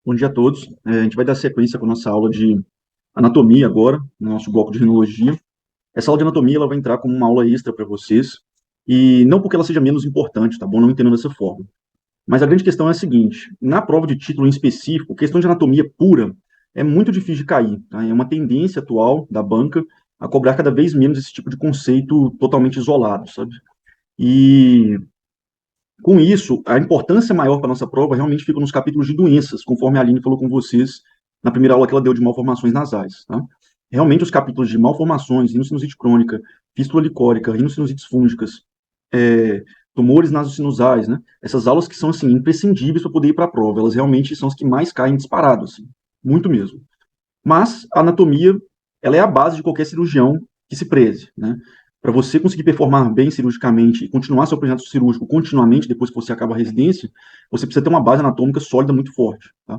Bom dia a todos. A gente vai dar sequência com a nossa aula de anatomia agora, no nosso bloco de rinologia. Essa aula de anatomia ela vai entrar como uma aula extra para vocês, e não porque ela seja menos importante, tá bom? Não entendo dessa forma. Mas a grande questão é a seguinte: na prova de título em específico, questão de anatomia pura é muito difícil de cair, tá? É uma tendência atual da banca a cobrar cada vez menos esse tipo de conceito totalmente isolado, sabe? E com isso, a importância maior para a nossa prova realmente fica nos capítulos de doenças, conforme a Aline falou com vocês na primeira aula que ela deu de malformações nasais. Tá? Realmente, os capítulos de malformações, rinocinusite crônica, fístula licórica, rinossinusites fúngicas, tumores nasosinusais, né? Essas aulas que são assim imprescindíveis para poder ir para a prova, elas realmente são as que mais caem disparado, assim, muito mesmo. Mas a anatomia, ela é a base de qualquer cirurgião que se preze, né? Para você conseguir performar bem cirurgicamente e continuar seu projeto cirúrgico continuamente depois que você acaba a residência, você precisa ter uma base anatômica sólida muito forte, tá?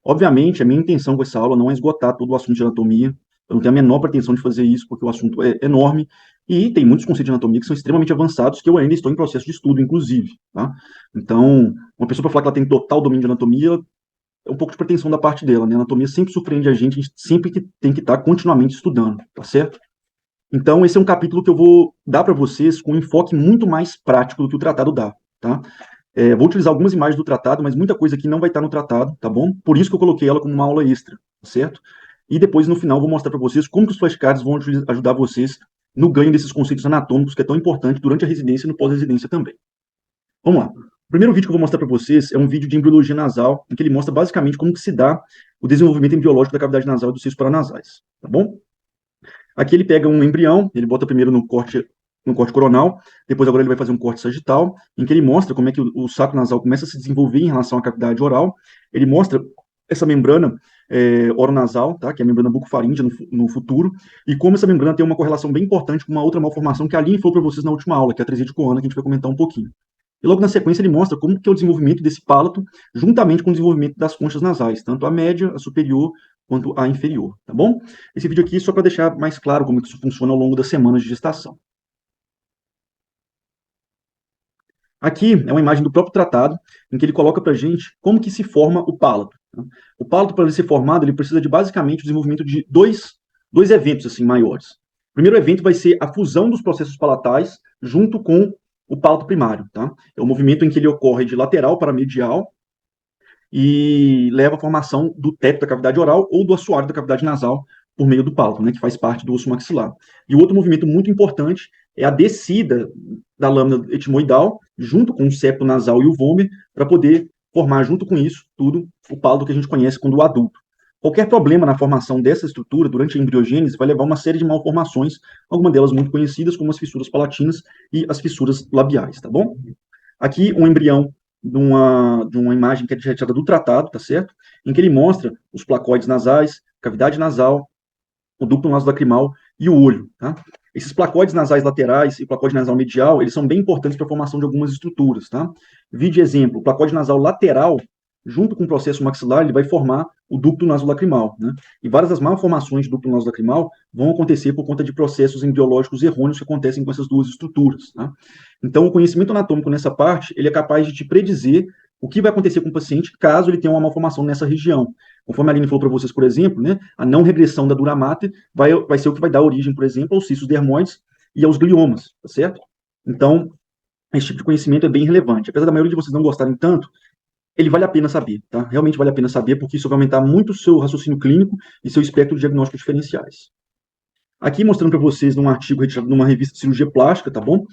Obviamente, a minha intenção com essa aula não é esgotar todo o assunto de anatomia, eu não tenho a menor pretensão de fazer isso, porque o assunto é enorme e tem muitos conceitos de anatomia que são extremamente avançados, que eu ainda estou em processo de estudo, inclusive, tá? Então, uma pessoa para falar que ela tem total domínio de anatomia, é um pouco de pretensão da parte dela, né? A anatomia sempre surpreende a gente sempre que tem que estar continuamente estudando, tá certo? Então, esse é um capítulo que eu vou dar para vocês com um enfoque muito mais prático do que o tratado dá, tá? Vou utilizar algumas imagens do tratado, mas muita coisa aqui não vai estar no tratado, tá bom? Por isso que eu coloquei ela como uma aula extra, tá certo? E depois, no final, vou mostrar para vocês como que os flashcards vão ajudar vocês no ganho desses conceitos anatômicos que é tão importante durante a residência e no pós-residência também. Vamos lá. O primeiro vídeo que eu vou mostrar para vocês é um vídeo de embriologia nasal, em que ele mostra basicamente como que se dá o desenvolvimento embriológico da cavidade nasal e dos seios paranasais, tá bom? Aqui ele pega um embrião, ele bota primeiro no corte coronal, depois agora ele vai fazer um corte sagital, em que ele mostra como é que o saco nasal começa a se desenvolver em relação à cavidade oral. Ele mostra essa membrana oronasal, tá, que é a membrana bucofaríngea no futuro, e como essa membrana tem uma correlação bem importante com uma outra malformação que a Aline falou para vocês na última aula, que é a trisite coana, que a gente vai comentar um pouquinho. E logo na sequência ele mostra como que é o desenvolvimento desse palato, juntamente com o desenvolvimento das conchas nasais, tanto a média, a superior, quanto a inferior, tá bom? Esse vídeo aqui é só para deixar mais claro como que isso funciona ao longo das semanas de gestação. Aqui é uma imagem do próprio tratado, em que ele coloca para a gente como que se forma o palato. Tá? O palato, para ele ser formado, ele precisa de basicamente o desenvolvimento de dois eventos assim maiores. O primeiro evento vai ser a fusão dos processos palatais junto com o palato primário. Tá? É o movimento em que ele ocorre de lateral para medial e leva à formação do teto da cavidade oral ou do assoalho da cavidade nasal por meio do palato, né, que faz parte do osso maxilar. E o outro movimento muito importante é a descida da lâmina etimoidal junto com o septo nasal e o vômer para poder formar junto com isso tudo o palato que a gente conhece quando adulto. Qualquer problema na formação dessa estrutura durante a embriogênese vai levar a uma série de malformações, algumas delas muito conhecidas como as fissuras palatinas e as fissuras labiais, tá bom? Aqui um embrião de uma imagem que é retirada do tratado, tá certo? Em que ele mostra os placoides nasais, cavidade nasal, o ducto nasolacrimal e o olho, tá? Esses placoides nasais laterais e placoide nasal medial, eles são bem importantes para a formação de algumas estruturas, tá? Vide exemplo, o placoide nasal lateral, junto com o processo maxilar, ele vai formar o ducto nasolacrimal, né? E várias das malformações do ducto nasolacrimal vão acontecer por conta de processos embriológicos errôneos que acontecem com essas duas estruturas, tá? Então, o conhecimento anatômico nessa parte, ele é capaz de te predizer o que vai acontecer com o paciente caso ele tenha uma malformação nessa região. Conforme a Aline falou para vocês, por exemplo, né, a não regressão da dura mater vai ser o que vai dar origem, por exemplo, aos cistos dermoides e aos gliomas, tá certo? Então, esse tipo de conhecimento é bem relevante. Apesar da maioria de vocês não gostarem tanto, ele vale a pena saber, tá? Realmente vale a pena saber, porque isso vai aumentar muito o seu raciocínio clínico e seu espectro de diagnósticos diferenciais. Aqui mostrando para vocês num artigo retirado numa revista de cirurgia plástica, tá bom?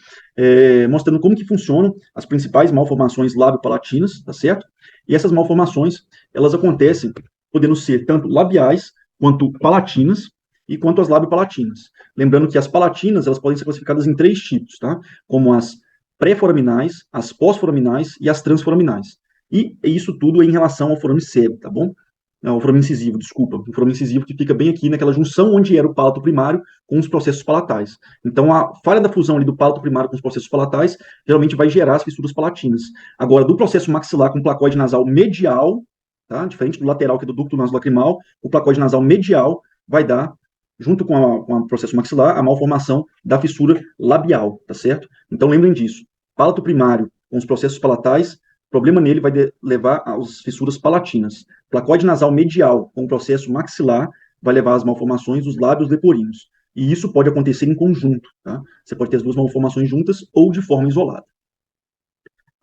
Mostrando como que funcionam as principais malformações lábio-palatinas, tá certo? E essas malformações, elas acontecem podendo ser tanto labiais, quanto palatinas, e quanto as lábio-palatinas. Lembrando que as palatinas, elas podem ser classificadas em três tipos, tá? Como as pré-foraminais, as pós-foraminais e as transforaminais. E isso tudo é em relação ao forame cego, tá bom? Não, o forame incisivo, desculpa. O forame incisivo que fica bem aqui naquela junção onde era o palato primário com os processos palatais. Então, a falha da fusão ali do palato primário com os processos palatais geralmente vai gerar as fissuras palatinas. Agora, do processo maxilar com o placoide nasal medial, tá? Diferente do lateral, que é do ducto nasolacrimal, o placoide nasal medial vai dar, junto com o processo maxilar, a malformação da fissura labial, tá certo? Então, lembrem disso. Palato primário com os processos palatais, problema nele vai levar às fissuras palatinas. Placóide nasal medial, com o processo maxilar, vai levar às malformações dos lábios leporinos. E isso pode acontecer em conjunto, tá? Você pode ter as duas malformações juntas ou de forma isolada.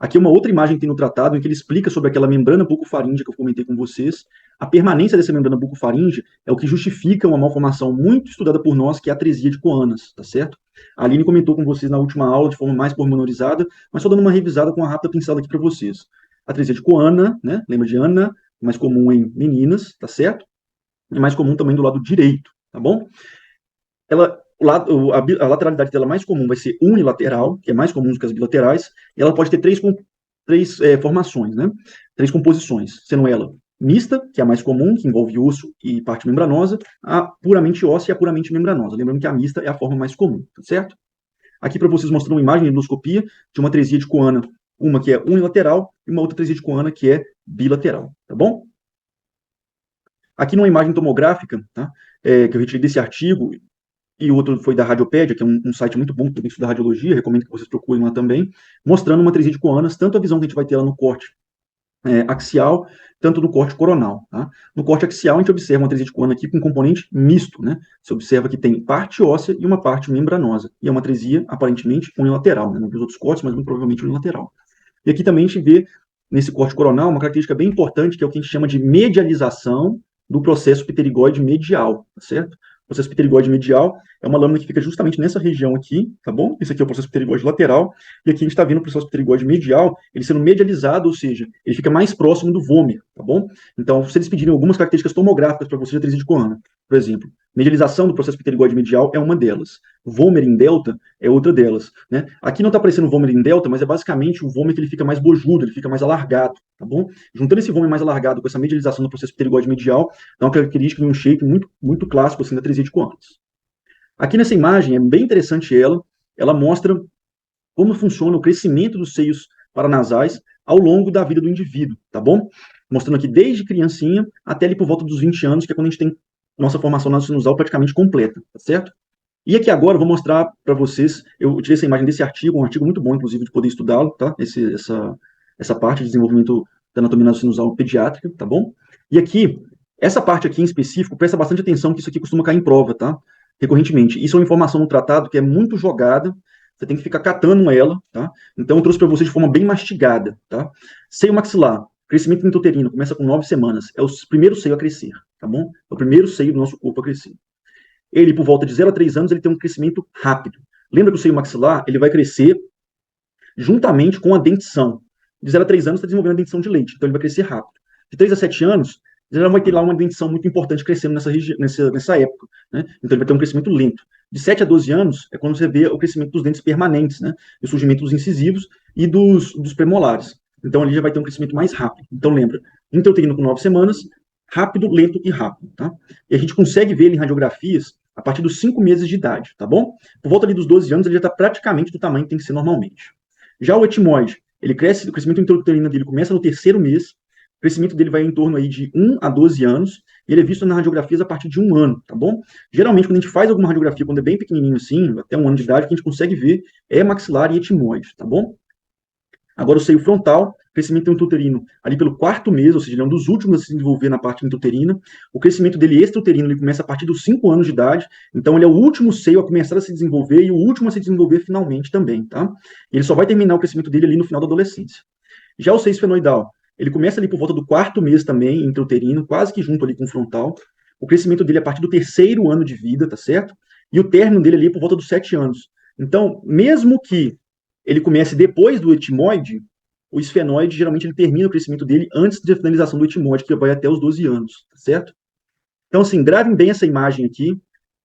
Aqui é uma outra imagem que tem no tratado em que ele explica sobre aquela membrana bucofaríngea que eu comentei com vocês. A permanência dessa membrana bucofaríngea é o que justifica uma malformação muito estudada por nós, que é a atresia de Coanas, tá certo? A Aline comentou com vocês na última aula de forma mais pormenorizada, mas só dando uma revisada com uma rápida pincelada aqui para vocês. A atresia de Coana, né? Lembra de Ana? Mais comum em meninas, tá certo? E mais comum também do lado direito, tá bom? A lateralidade dela mais comum vai ser unilateral, que é mais comum do que as bilaterais, e ela pode ter três formações, né? Três composições, sendo ela mista, que é a mais comum, que envolve osso e parte membranosa, a puramente óssea e a puramente membranosa. Lembrando que a mista é a forma mais comum, tá certo? Aqui para vocês mostrar uma imagem de endoscopia de uma atresia de Coana, uma que é unilateral e uma outra atresia de Coana que é bilateral, tá bom? Aqui numa imagem tomográfica, tá? Que eu retirei desse artigo, e o outro foi da Radiopédia, que é um site muito bom que também estuda radiologia, recomendo que vocês procurem lá também, mostrando uma atresia de Coanas, tanto a visão que a gente vai ter lá no corte axial, tanto no corte coronal. Tá? No corte axial, a gente observa uma atresia de Coana aqui com um componente misto, né? Você observa que tem parte óssea e uma parte membranosa, e é uma atresia aparentemente unilateral, né? Não vi os outros cortes, mas muito provavelmente unilateral. E aqui também a gente vê, nesse corte coronal, uma característica bem importante, que é o que a gente chama de medialização do processo pterigóide medial, tá certo? O processo pterigóide medial é uma lâmina que fica justamente nessa região aqui, tá bom? Esse aqui é o processo pterigóide lateral, e aqui a gente está vendo o processo pterigóide medial, ele sendo medializado, ou seja, ele fica mais próximo do vômer, tá bom? Então, se eles pedirem algumas características tomográficas para você de atresia de Coana, por exemplo, medialização do processo pterigóide medial é uma delas. Vômer em delta é outra delas, né? Aqui não está aparecendo vômer em delta, mas é basicamente o vômer que ele fica mais bojudo, ele fica mais alargado, tá bom? Juntando esse vômer mais alargado com essa medialização do processo pterigóide medial, dá uma característica de um shape muito, muito clássico assim da atresia de Coanas. Aqui nessa imagem é bem interessante ela mostra como funciona o crescimento dos seios paranasais ao longo da vida do indivíduo, tá bom? Mostrando aqui desde criancinha até ali por volta dos 20 anos, que é quando a gente tem nossa formação nasosinusal praticamente completa, tá certo? E aqui agora eu vou mostrar para vocês, eu tirei essa imagem desse artigo, um artigo muito bom, inclusive, de poder estudá-lo, tá? Essa parte de desenvolvimento da anatomia nasosinusal pediátrica, tá bom? E aqui, essa parte aqui em específico, presta bastante atenção que isso aqui costuma cair em prova, tá? Recorrentemente. Isso é uma informação no tratado que é muito jogada, você tem que ficar catando ela, tá? Então eu trouxe para vocês de forma bem mastigada, tá? Seio maxilar, crescimento intrauterino, começa com 9 semanas, é o primeiro seio a crescer, tá bom? É o primeiro seio do nosso corpo a crescer. Ele, por volta de 0 a 3 anos, ele tem um crescimento rápido. Lembra que o seio maxilar, ele vai crescer juntamente com a dentição. De 0 a 3 anos, está desenvolvendo a dentição de leite, então ele vai crescer rápido. De 3 a 7 anos, já vai ter lá uma dentição muito importante crescendo nessa época, né? Então ele vai ter um crescimento lento. De 7 a 12 anos é quando você vê o crescimento dos dentes permanentes, né? E o surgimento dos incisivos e dos premolares. Então ali já vai ter um crescimento mais rápido. Então lembra, intrauterino com 9 semanas, rápido, lento e rápido, tá? E a gente consegue ver ele em radiografias a partir dos 5 meses de idade, tá bom? Por volta ali dos 12 anos, ele já está praticamente do tamanho que tem que ser normalmente. Já o etimoide, ele cresce, o crescimento intrauterino dele começa no terceiro mês, o crescimento dele vai em torno aí de 1 a 12 anos, e ele é visto nas radiografias a partir de 1 ano, tá bom? Geralmente, quando a gente faz alguma radiografia, quando é bem pequenininho assim, até 1 ano de idade, o que a gente consegue ver é maxilar e etimoide, tá bom? Agora o seio frontal, crescimento intrauterino ali pelo 4º mês, ou seja, ele é um dos últimos a se desenvolver na parte intrauterina. O crescimento dele extrauterino ele começa a partir dos 5 anos de idade, então ele é o último seio a começar a se desenvolver e o último a se desenvolver finalmente também, tá? Ele só vai terminar o crescimento dele ali no final da adolescência. Já o seio esfenoidal, ele começa ali por volta do 4º mês também, intrauterino, quase que junto ali com o frontal. O crescimento dele é a partir do 3º ano de vida, tá certo? E o término dele ali é por volta dos 7 anos. Então, mesmo que ele comece depois do etimoide, o esfenoide, geralmente, ele termina o crescimento dele antes da finalização do etimoide, que vai até os 12 anos, tá certo? Então, assim, gravem bem essa imagem aqui,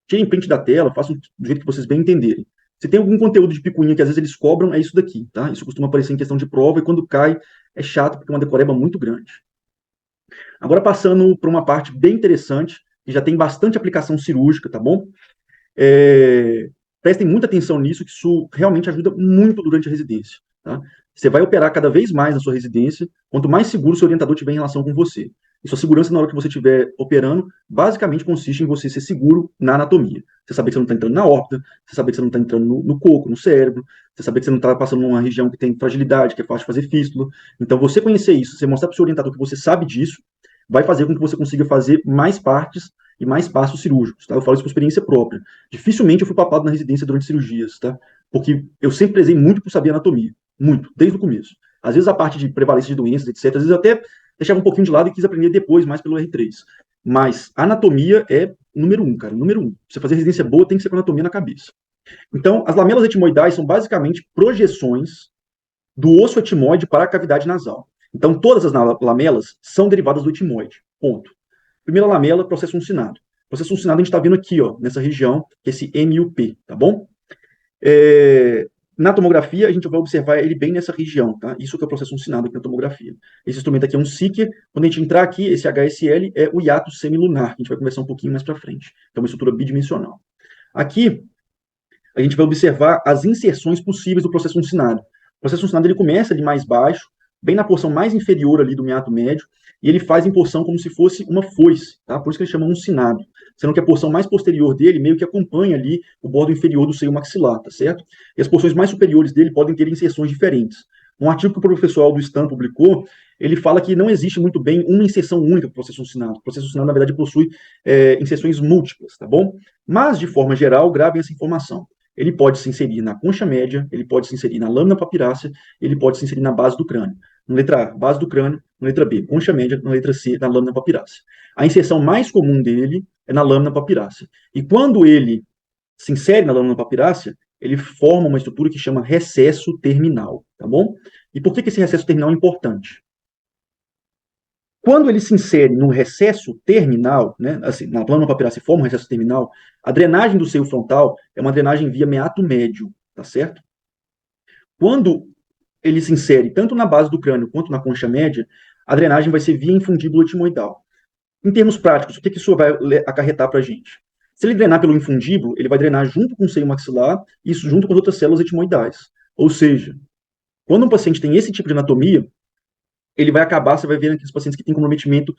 tirem print da tela, façam do jeito que vocês bem entenderem. Se tem algum conteúdo de picuinha que às vezes eles cobram, é isso daqui, tá? Isso costuma aparecer em questão de prova, e quando cai, é chato, porque é uma decoreba muito grande. Agora, passando para uma parte bem interessante, que já tem bastante aplicação cirúrgica, tá bom? Prestem muita atenção nisso, que isso realmente ajuda muito durante a residência, tá? Você vai operar cada vez mais na sua residência, quanto mais seguro o seu orientador tiver em relação com você. E sua segurança na hora que você estiver operando, basicamente consiste em você ser seguro na anatomia. Você saber que você não está entrando na órbita, você saber que você não está entrando no coco, no cérebro, você saber que você não está passando numa região que tem fragilidade, que é fácil de fazer fístula. Então, você conhecer isso, você mostrar para o seu orientador que você sabe disso, vai fazer com que você consiga fazer mais partes e mais passos cirúrgicos, tá? Eu falo isso por experiência própria. Dificilmente eu fui papado na residência durante cirurgias, tá? Porque eu sempre prezei muito por saber anatomia. Muito, desde o começo. Às vezes a parte de prevalência de doenças, etc., às vezes eu até deixava um pouquinho de lado e quis aprender depois, mais pelo R3. Mas anatomia é número um, cara, número um. Pra você fazer residência boa, tem que ser com anatomia na cabeça. Então, as lamelas etimoidais são basicamente projeções do osso etimoide para a cavidade nasal. Então, todas as lamelas são derivadas do etimoide. Ponto. Primeira lamela, processo uncinado. Processo uncinado a gente está vendo aqui, ó, nessa região, esse MUP, tá bom? Na tomografia, a gente vai observar ele bem nessa região, tá? Isso que é o processo uncinado aqui na tomografia. Esse instrumento aqui é um Seeker. Quando a gente entrar aqui, esse HSL é o hiato semilunar, que a gente vai conversar um pouquinho mais para frente. Então, uma estrutura bidimensional. Aqui, a gente vai observar as inserções possíveis do processo uncinado. O processo uncinado ele começa ali mais baixo, bem na porção mais inferior ali do meato médio, e ele faz em porção como se fosse uma foice, tá? Por isso que ele chama uncinado. Sendo que a porção mais posterior dele meio que acompanha ali o bordo inferior do seio maxilar, tá certo? E as porções mais superiores dele podem ter inserções diferentes. Um artigo que o professor Aldo Stan publicou, ele fala que não existe muito bem uma inserção única do processo uncinado. O processo uncinado, na verdade, possui inserções múltiplas, tá bom? Mas, de forma geral, gravem essa informação. Ele pode se inserir na concha média, ele pode se inserir na lâmina papirácea, ele pode se inserir na base do crânio. Na letra A, base do crânio, na letra B, concha média, na letra C, na lâmina papirácea. A inserção mais comum dele é na lâmina papirácea. E quando ele se insere na lâmina papirácea, ele forma uma estrutura que chama recesso terminal, tá bom? E por que esse recesso terminal é importante? Quando ele se insere no recesso terminal, né, assim, na lâmina papirácea forma um recesso terminal, a drenagem do seio frontal é uma drenagem via meato médio, tá certo? Quando ele se insere tanto na base do crânio quanto na concha média, a drenagem vai ser via infundíbulo etimoidal. Em termos práticos, o que isso vai acarretar para a gente? Se ele drenar pelo infundíbulo, ele vai drenar junto com o seio maxilar, isso junto com as outras células etimoidais. Ou seja, quando um paciente tem esse tipo de anatomia, ele vai acabar, você vai ver aqueles pacientes que têm comprometimento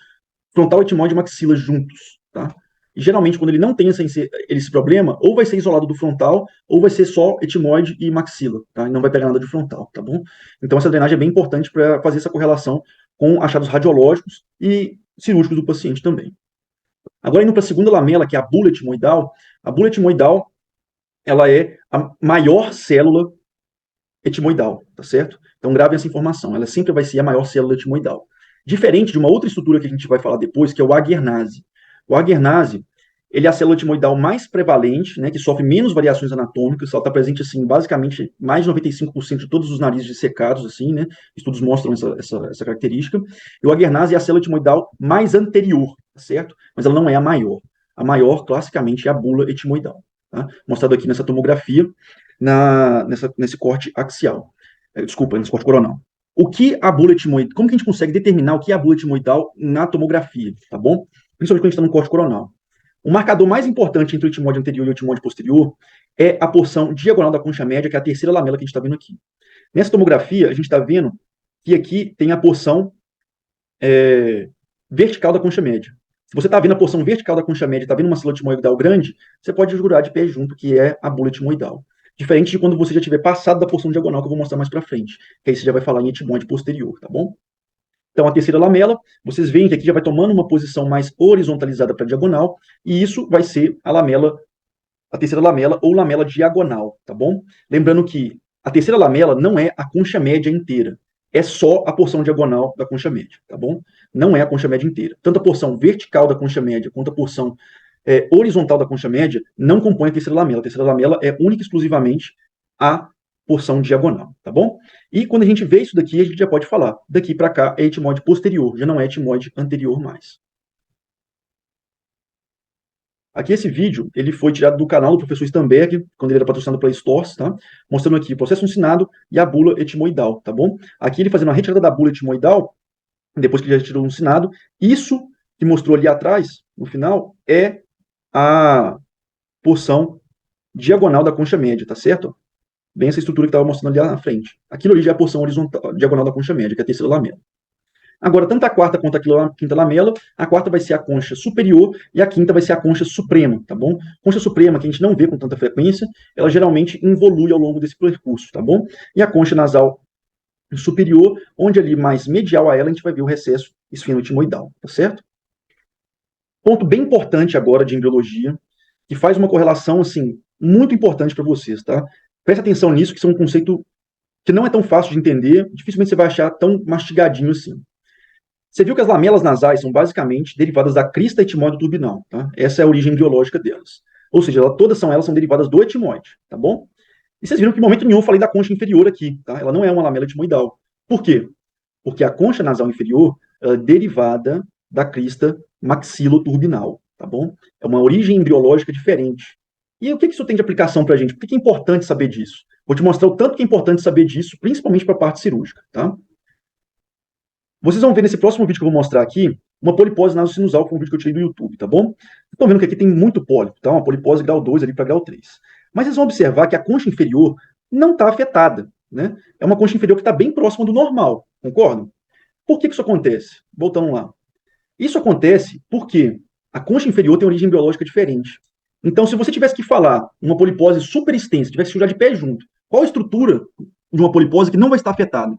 frontal, etimoide e maxila juntos, tá? E geralmente, quando ele não tem esse problema, ou vai ser isolado do frontal, ou vai ser só etimoide e maxila, tá? E não vai pegar nada de frontal, tá bom? Então, essa drenagem é bem importante para fazer essa correlação com achados radiológicos e cirúrgicos do paciente também. Agora, indo para a segunda lamela, que é a bula etimoidal, ela é a maior célula etimoidal, tá certo? Então, grave essa informação, ela sempre vai ser a maior célula etimoidal. Diferente de uma outra estrutura que a gente vai falar depois, que é o Aguernase. O Aguernase, ele é a célula etimoidal mais prevalente, né, que sofre menos variações anatômicas, ela está presente, assim, basicamente, mais de 95% de todos os narizes dissecados, assim, né, estudos mostram essa característica, e o Aguernase é a célula etimoidal mais anterior, tá certo? Mas ela não é a maior. A maior, classicamente, é a bula etimoidal, tá? Mostrado aqui nessa tomografia, nesse corte axial. Desculpa, nesse corte coronal. O que a bula etimoidal, como que a gente consegue determinar o que é a bula etimoidal na tomografia, tá bom? Principalmente quando a gente está no corte coronal. O marcador mais importante entre o etimoide anterior e o etimoide posterior é a porção diagonal da concha média, que é a terceira lamela que a gente está vendo aqui. Nessa tomografia, a gente está vendo que aqui tem a porção vertical da concha média. Se você está vendo a porção vertical da concha média, está vendo uma célula etimoidal grande, você pode jurar de pé junto que é a bula etimoidal. Diferente de quando você já tiver passado da porção diagonal, que eu vou mostrar mais para frente. Que aí você já vai falar em etimoide posterior, tá bom? Então, a terceira lamela, vocês veem que aqui já vai tomando uma posição mais horizontalizada para a diagonal, e isso vai ser a terceira lamela ou lamela diagonal, tá bom? Lembrando que a terceira lamela não é a concha média inteira, é só a porção diagonal da concha média, tá bom? Não é a concha média inteira. Tanto a porção vertical da concha média quanto a porção horizontal da concha média não compõe a terceira lamela. A terceira lamela é única e exclusivamente a porção diagonal, tá bom? E quando a gente vê isso daqui, a gente já pode falar, daqui para cá é etimoide posterior, já não é etimoide anterior mais. Aqui esse vídeo, ele foi tirado do canal do professor Stamberg, quando ele era patrocinado pela Stores, tá? Mostrando aqui o processo uncinado e a bula etimoidal, tá bom? Aqui ele fazendo a retirada da bula etimoidal, depois que ele já retirou o uncinado. Isso que mostrou ali atrás, no final, é a porção diagonal da concha média, tá certo? Bem essa estrutura que estava mostrando ali na frente. Aquilo ali já é a porção horizontal, diagonal da concha média, que é a terceira lamela. Agora, tanto a quarta quanto a quinta lamela, a quarta vai ser a concha superior e a quinta vai ser a concha suprema, tá bom? Concha suprema, que a gente não vê com tanta frequência, ela geralmente involui ao longo desse percurso, tá bom? E a concha nasal superior, onde ali mais medial a ela, a gente vai ver o recesso esfenoetimoidal, tá certo? Ponto bem importante agora de embriologia, que faz uma correlação, assim, muito importante para vocês, tá? Presta atenção nisso, que isso é um conceito que não é tão fácil de entender, dificilmente você vai achar tão mastigadinho assim. Você viu que as lamelas nasais são basicamente derivadas da crista etimoide turbinal, tá? Essa é a origem biológica delas. Ou seja, elas são derivadas do etimoide, tá bom? E vocês viram que em momento nenhum eu falei da concha inferior aqui, tá? Ela não é uma lamela etimoidal. Por quê? Porque a concha nasal inferior é derivada da crista maxiloturbinal, tá bom? É uma origem embriológica diferente. E o que isso tem de aplicação para a gente? Por que é importante saber disso? Vou te mostrar o tanto que é importante saber disso, principalmente para a parte cirúrgica, tá? Vocês vão ver nesse próximo vídeo que eu vou mostrar aqui uma polipose nasosinusal, que foi um vídeo que eu tirei do YouTube, tá bom? Estão vendo que aqui tem muito pólipo, tá? Uma polipose grau 2 ali para grau 3. Mas vocês vão observar que a concha inferior não está afetada, né? É uma concha inferior que está bem próxima do normal, concordam? Por que isso acontece? Voltando lá. Isso acontece porque a concha inferior tem origem biológica diferente. Então, se você tivesse que falar uma polipose super extensa, tivesse que jogar de pé junto, qual a estrutura de uma polipose que não vai estar afetada?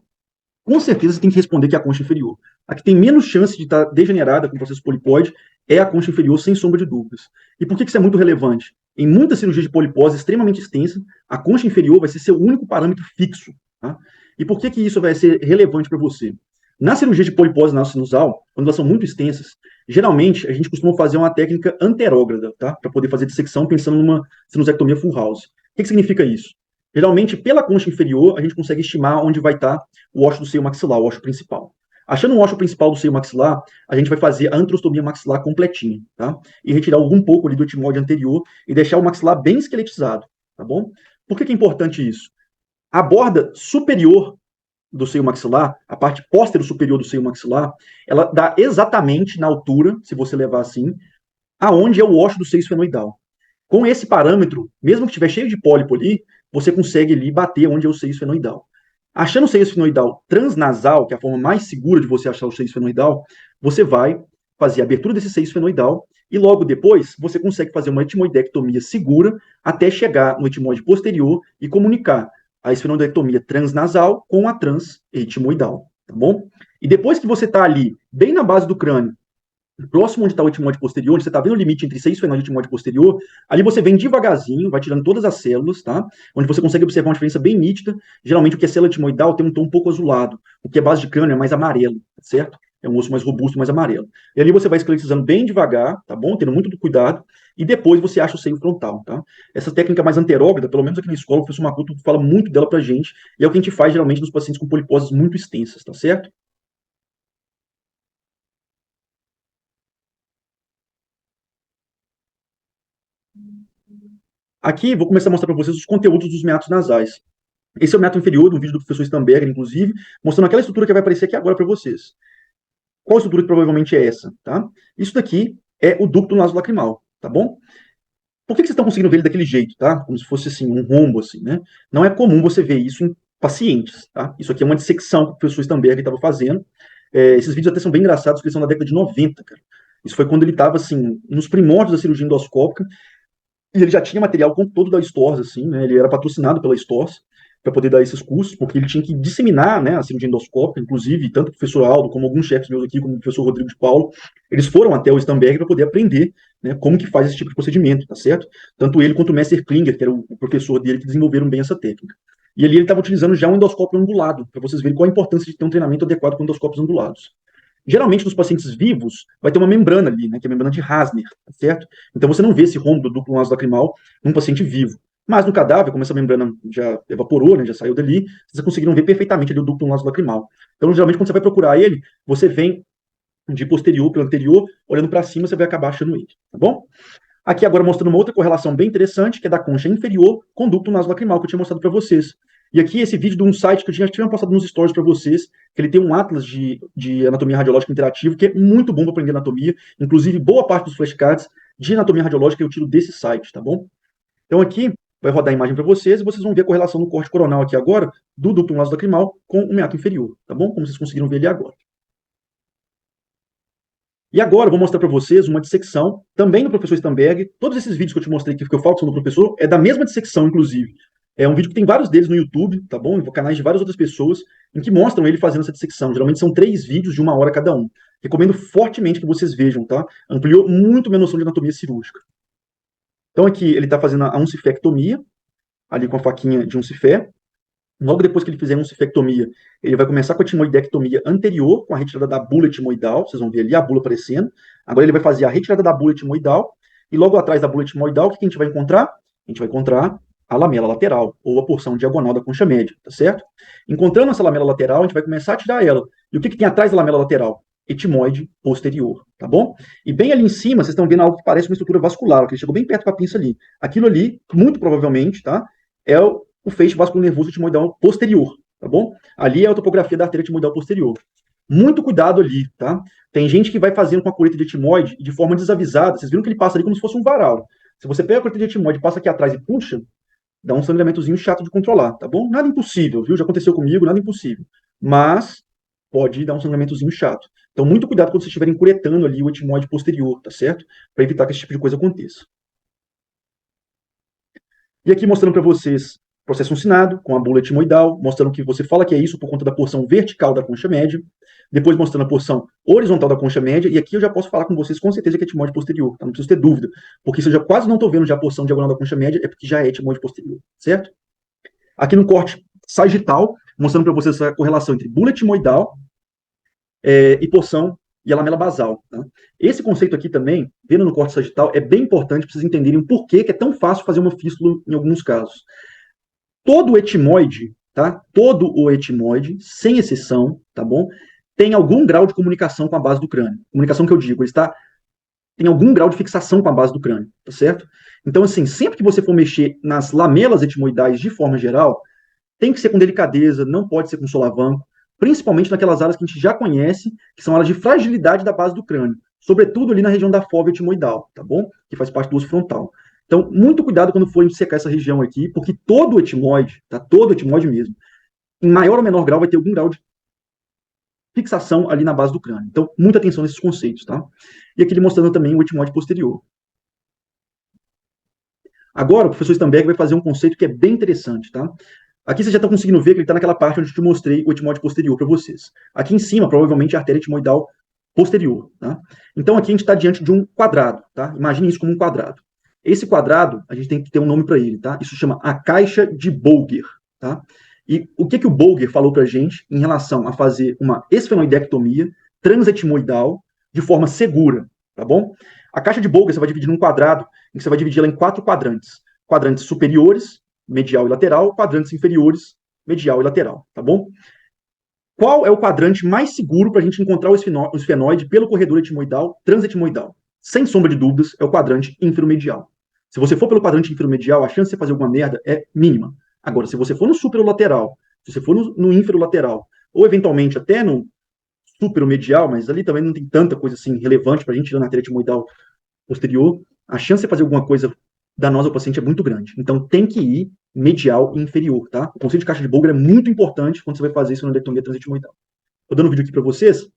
Com certeza você tem que responder que é a concha inferior. A que tem menos chance de estar degenerada com o processo polipóide é a concha inferior, sem sombra de dúvidas. E por que isso é muito relevante? Em muitas cirurgias de polipose extremamente extensa, a concha inferior vai ser seu único parâmetro fixo. Tá? E por que isso vai ser relevante para você? Na cirurgia de polipose nasosinusal, quando elas são muito extensas, geralmente a gente costuma fazer uma técnica anterógrada, tá? Para poder fazer dissecção pensando numa sinusectomia full house. O que significa isso? Geralmente, pela concha inferior, a gente consegue estimar onde vai estar o ósseo do seio maxilar, o ósseo principal. Achando o ósseo principal do seio maxilar, a gente vai fazer a antrostomia maxilar completinha, tá? E retirar algum pouco ali do etmóide anterior e deixar o maxilar bem esqueletizado, tá bom? Por que é importante isso? A borda superior do seio maxilar, a parte póstero superior do seio maxilar, ela dá exatamente na altura, se você levar assim, aonde é o ósseo do seio esfenoidal. Com esse parâmetro, mesmo que estiver cheio de pólipo ali, você consegue ali bater onde é o seio esfenoidal. Achando o seio esfenoidal transnasal, que é a forma mais segura de você achar o seio esfenoidal, você vai fazer a abertura desse seio esfenoidal e logo depois você consegue fazer uma etimoidectomia segura até chegar no etimoide posterior e comunicar a esfenoidectomia transnasal com a transetimoidal, tá bom? E depois que você está ali, bem na base do crânio, próximo onde está o etmóide posterior, onde você está vendo o limite entre seio esfenoide e etmóide posterior, ali você vem devagarzinho, vai tirando todas as células, tá? Onde você consegue observar uma diferença bem nítida. Geralmente o que é célula etmoidal tem um tom um pouco azulado, o que é base de crânio é mais amarelo, certo? É um osso mais robusto, mais amarelo. E ali você vai esqueletizando bem devagar, tá bom? Tendo muito cuidado, e depois você acha o seio frontal, tá? Essa técnica mais anterógrada, pelo menos aqui na escola, o professor Makuto fala muito dela pra gente, e é o que a gente faz geralmente nos pacientes com poliposes muito extensas, tá certo? Aqui, vou começar a mostrar para vocês os conteúdos dos meatos nasais. Esse é o meato inferior, um vídeo do professor Stamberger, inclusive, mostrando aquela estrutura que vai aparecer aqui agora para vocês. Qual estrutura que provavelmente é essa, tá? Isso daqui é o ducto nasolacrimal, tá bom? Por que vocês estão conseguindo ver ele daquele jeito, tá? Como se fosse assim, um rombo, assim, né? Não é comum você ver isso em pacientes, tá? Isso aqui é uma dissecção que o professor Stamberger estava fazendo. Esses vídeos até são bem engraçados, porque eles são da década de 90, cara. Isso foi quando ele estava, assim, nos primórdios da cirurgia endoscópica, e ele já tinha material com todo da Stores, assim, né? Ele era patrocinado pela Stores para poder dar esses cursos, porque ele tinha que disseminar, né, a cirurgia endoscópica, inclusive, tanto o professor Aldo, como alguns chefes meus aqui, como o professor Rodrigo de Paulo, eles foram até o Stamberg para poder aprender, né, como que faz esse tipo de procedimento, tá certo? Tanto ele quanto o Messer Klinger, que era o professor dele, que desenvolveram bem essa técnica. E ali ele estava utilizando já um endoscópio angulado, para vocês verem qual a importância de ter um treinamento adequado com endoscópios angulados. Geralmente, nos pacientes vivos, vai ter uma membrana ali, né, que é a membrana de Hasner, tá certo? Então, você não vê esse rombo do duplo nasolacrimal num paciente vivo. Mas no cadáver, como essa membrana já evaporou, né, já saiu dali, vocês conseguiram ver perfeitamente ali o duplo nasolacrimal. Então, geralmente, quando você vai procurar ele, você vem de posterior para anterior, olhando para cima, você vai acabar achando ele, tá bom? Aqui agora mostrando uma outra correlação bem interessante, que é da concha inferior com ducto nasolacrimal, que eu tinha mostrado para vocês. E aqui esse vídeo de um site que eu já tinha postado nos stories para vocês, que ele tem um atlas de anatomia radiológica interativo, que é muito bom para aprender anatomia. Inclusive, boa parte dos flashcards de anatomia radiológica eu tiro desse site, tá bom? Então aqui vai rodar a imagem para vocês e vocês vão ver a correlação no corte coronal aqui agora do ducto nasolacrimal com o meato inferior, tá bom? Como vocês conseguiram ver ali agora. E agora eu vou mostrar para vocês uma dissecção, também do professor Stamberg. Todos esses vídeos que eu te mostrei que eu falo que são do professor, é da mesma dissecção, inclusive. É um vídeo que tem vários deles no YouTube, tá bom? Em canais de várias outras pessoas, em que mostram ele fazendo essa dissecção. Geralmente são 3 vídeos de 1 hora cada um. Recomendo fortemente que vocês vejam, tá? Ampliou muito minha noção de anatomia cirúrgica. Então aqui ele está fazendo a uncifectomia, ali com a faquinha de uncifé. Logo depois que ele fizer a uncifectomia, ele vai começar com a timoidectomia anterior, com a retirada da bula etimoidal. Vocês vão ver ali a bula aparecendo. Agora ele vai fazer a retirada da bula etimoidal. E logo atrás da bula etimoidal, o que a gente vai encontrar? A gente vai encontrar a lamela lateral, ou a porção diagonal da concha média, tá certo? Encontrando essa lamela lateral, a gente vai começar a tirar ela. E o que tem atrás da lamela lateral? Etimoide posterior, tá bom? E bem ali em cima, vocês estão vendo algo que parece uma estrutura vascular, que ele chegou bem perto com a pinça ali. Aquilo ali, muito provavelmente, tá? É o feixe vasculonervoso etimoidal posterior, tá bom? Ali é a topografia da artéria etimoidal posterior. Muito cuidado ali, tá? Tem gente que vai fazendo com a coleta de etimoide de forma desavisada. Vocês viram que ele passa ali como se fosse um varal. Se você pega a coleta de etimoide, passa aqui atrás e puxa, dá um sangramentozinho chato de controlar, tá bom? Nada impossível, viu? Já aconteceu comigo, nada impossível. Mas pode dar um sangramentozinho chato. Então, muito cuidado quando vocês estiverem curetando ali o etimoide posterior, tá certo? Para evitar que esse tipo de coisa aconteça. E aqui mostrando para vocês processo uncinado, com a bula etimoidal, mostrando que você fala que é isso por conta da porção vertical da concha média, depois mostrando a porção horizontal da concha média, e aqui eu já posso falar com vocês com certeza que é etimoide posterior, tá? Não preciso ter dúvida, porque se eu já quase não estou vendo já a porção diagonal da concha média, é porque já é etimoide posterior, certo? Aqui no corte sagital, mostrando para vocês essa correlação entre bula etimoidal e porção e a lamela basal. Tá? Esse conceito aqui também, vendo no corte sagital, é bem importante para vocês entenderem o porquê que é tão fácil fazer uma fístula em alguns casos. Todo o etimoide, tá? Todo o etimoide, sem exceção, tá bom? Tem algum grau de comunicação com a base do crânio. Comunicação que eu digo, ele tem algum grau de fixação com a base do crânio, tá certo? Então, assim, sempre que você for mexer nas lamelas etimoidais de forma geral, tem que ser com delicadeza, não pode ser com solavanco, principalmente naquelas áreas que a gente já conhece, que são áreas de fragilidade da base do crânio, sobretudo ali na região da fóvea etimoidal, tá bom? Que faz parte do osso frontal. Então, muito cuidado quando for secar essa região aqui, porque todo etimoide, tá? Todo etimoide mesmo, em maior ou menor grau, vai ter algum grau de fixação ali na base do crânio. Então, muita atenção nesses conceitos, tá? E aqui ele mostrando também o etimoide posterior. Agora, o professor Stamberg vai fazer um conceito que é bem interessante, tá? Aqui você já está conseguindo ver que ele está naquela parte onde eu te mostrei o etimoide posterior para vocês. Aqui em cima, provavelmente, é a artéria etimoidal posterior, tá? Então, aqui a gente está diante de um quadrado, tá? Imagine isso como um quadrado. Esse quadrado, a gente tem que ter um nome para ele, tá? Isso chama a caixa de Bolger, tá? E o que o Bolger falou para a gente em relação a fazer uma esfenoidectomia transetimoidal de forma segura, tá bom? A caixa de Bolger você vai dividir num quadrado, em que você vai dividir ela em 4 quadrantes. Quadrantes superiores, medial e lateral, quadrantes inferiores, medial e lateral, tá bom? Qual é o quadrante mais seguro para a gente encontrar o esfenoide pelo corredor etimoidal, transetimoidal? Sem sombra de dúvidas, é o quadrante inferomedial. Se você for pelo quadrante inferomedial, a chance de você fazer alguma merda é mínima. Agora, se você for no superolateral, se você for no inferolateral, ou eventualmente até no superomedial, mas ali também não tem tanta coisa assim relevante para a gente ir na artéria etimoidal posterior, a chance de fazer alguma coisa danosa ao paciente é muito grande. Então tem que ir medial e inferior, tá? O conceito de caixa de Bolger é muito importante quando você vai fazer isso na endectomia transetimoidal. Tô dando um vídeo aqui para vocês.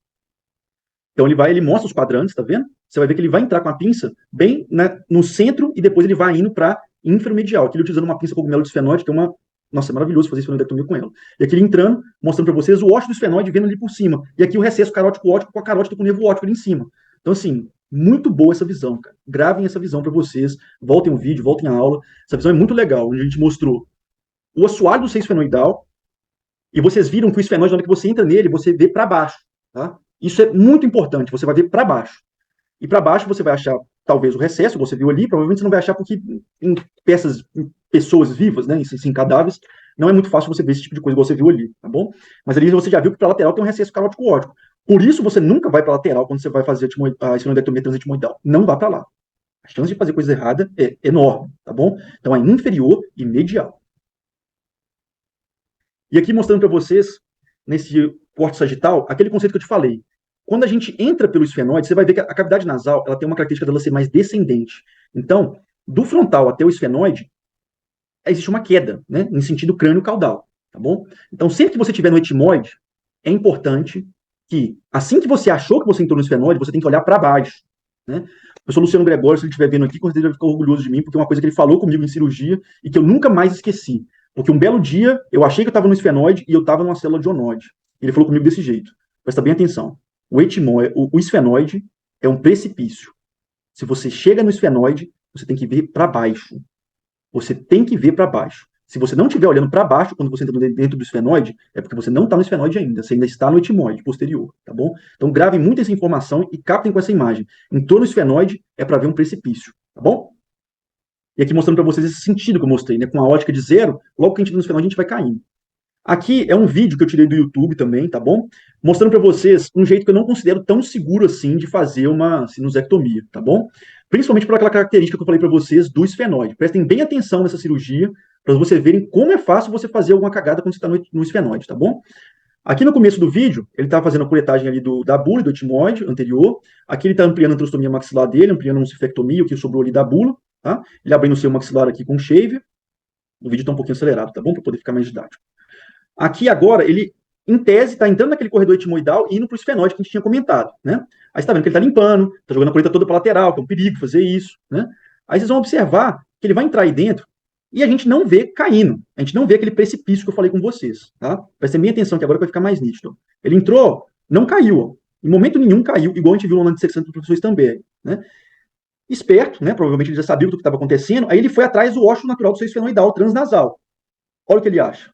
Então ele mostra os quadrantes, tá vendo? Você vai ver que ele vai entrar com a pinça bem no centro e depois ele vai indo para inferomedial. Aqui ele utilizando uma pinça cogumelo de esfenóide, que é uma... Nossa, é maravilhoso fazer esfenoidectomia com ela. E aqui ele entrando, mostrando para vocês o ósseo do esfenóide vendo ali por cima. E aqui o recesso carótico óptico com a carótida com o nervo óptico ali em cima. Então, assim, muito boa essa visão, cara. Gravem essa visão para vocês, voltem o vídeo, voltem a aula. Essa visão é muito legal, onde a gente mostrou o assoalho do seio esfenoidal, e vocês viram que o esfenóide, na hora que você entra nele, você vê para baixo, tá? Isso é muito importante, você vai ver para baixo. E para baixo você vai achar, talvez, o recesso, você viu ali, provavelmente você não vai achar porque em peças, em pessoas vivas, né, em cadáveres, não é muito fácil você ver esse tipo de coisa que você viu ali, tá bom? Mas ali você já viu que para lateral tem um recesso carótico óptico. Por isso você nunca vai para lateral quando você vai fazer a esfenoidectomia transetimoidal. Não vá para lá. A chance de fazer coisa errada é enorme, tá bom? Então é inferior e medial. E aqui mostrando para vocês, nesse corte sagital, aquele conceito que eu te falei. Quando a gente entra pelo esfenóide, você vai ver que a cavidade nasal ela tem uma característica dela ser mais descendente. Então, do frontal até o esfenóide, existe uma queda, né, em sentido crânio-caudal, tá bom? Então, sempre que você estiver no etimoide, é importante que, assim que você achou que você entrou no esfenoide, você tem que olhar para baixo, né? O professor Luciano Gregório, se ele estiver vendo aqui, com certeza vai ficar orgulhoso de mim, porque é uma coisa que ele falou comigo em cirurgia e que eu nunca mais esqueci. Porque um belo dia, eu achei que eu estava no esfenoide e eu estava numa célula de onode. Ele falou comigo desse jeito. Presta bem atenção. O esfenoide é um precipício. Se você chega no esfenoide, você tem que ver para baixo. Você tem que ver para baixo. Se você não estiver olhando para baixo quando você entra dentro do esfenoide, é porque você não está no esfenoide ainda, você ainda está no etimoide posterior, tá bom? Então gravem muito essa informação e captem com essa imagem. Entrou no esfenoide, é para ver um precipício, tá bom? E aqui mostrando para vocês esse sentido que eu mostrei, né? Com a ótica de zero, logo que a gente entra no esfenoide, a gente vai caindo. Aqui é um vídeo que eu tirei do YouTube também, tá bom? Mostrando para vocês um jeito que eu não considero tão seguro assim de fazer uma sinusectomia, tá bom? Principalmente por aquela característica que eu falei para vocês do esfenoide. Prestem bem atenção nessa cirurgia para vocês verem como é fácil você fazer alguma cagada quando você está no esfenoide, tá bom? Aqui no começo do vídeo, ele está fazendo a curetagem ali da bula e do etimoide anterior. Aqui ele está ampliando a antrostomia maxilar dele, ampliando a oncifectomia, o que sobrou ali da bula, tá? Ele abrindo o seu maxilar aqui com shaver. O vídeo está um pouquinho acelerado, tá bom? Para poder ficar mais didático. Aqui agora, ele, em tese, está entrando naquele corredor etimoidal e indo para o esfenoide que a gente tinha comentado, né? Aí você está vendo que ele está limpando, está jogando a colheita toda para lateral, que é um perigo fazer isso, né? Aí vocês vão observar que ele vai entrar aí dentro e a gente não vê caindo. A gente não vê aquele precipício que eu falei com vocês, tá? Prestem bem atenção que agora vai ficar mais nítido. Ele entrou, não caiu, ó. Em momento nenhum caiu, igual a gente viu no ano de secção do professor Stamberg, né? Esperto, né? Provavelmente ele já sabia do que estava acontecendo. Aí ele foi atrás do ósseo natural do seu esfenoidal transnasal. Olha o que ele acha.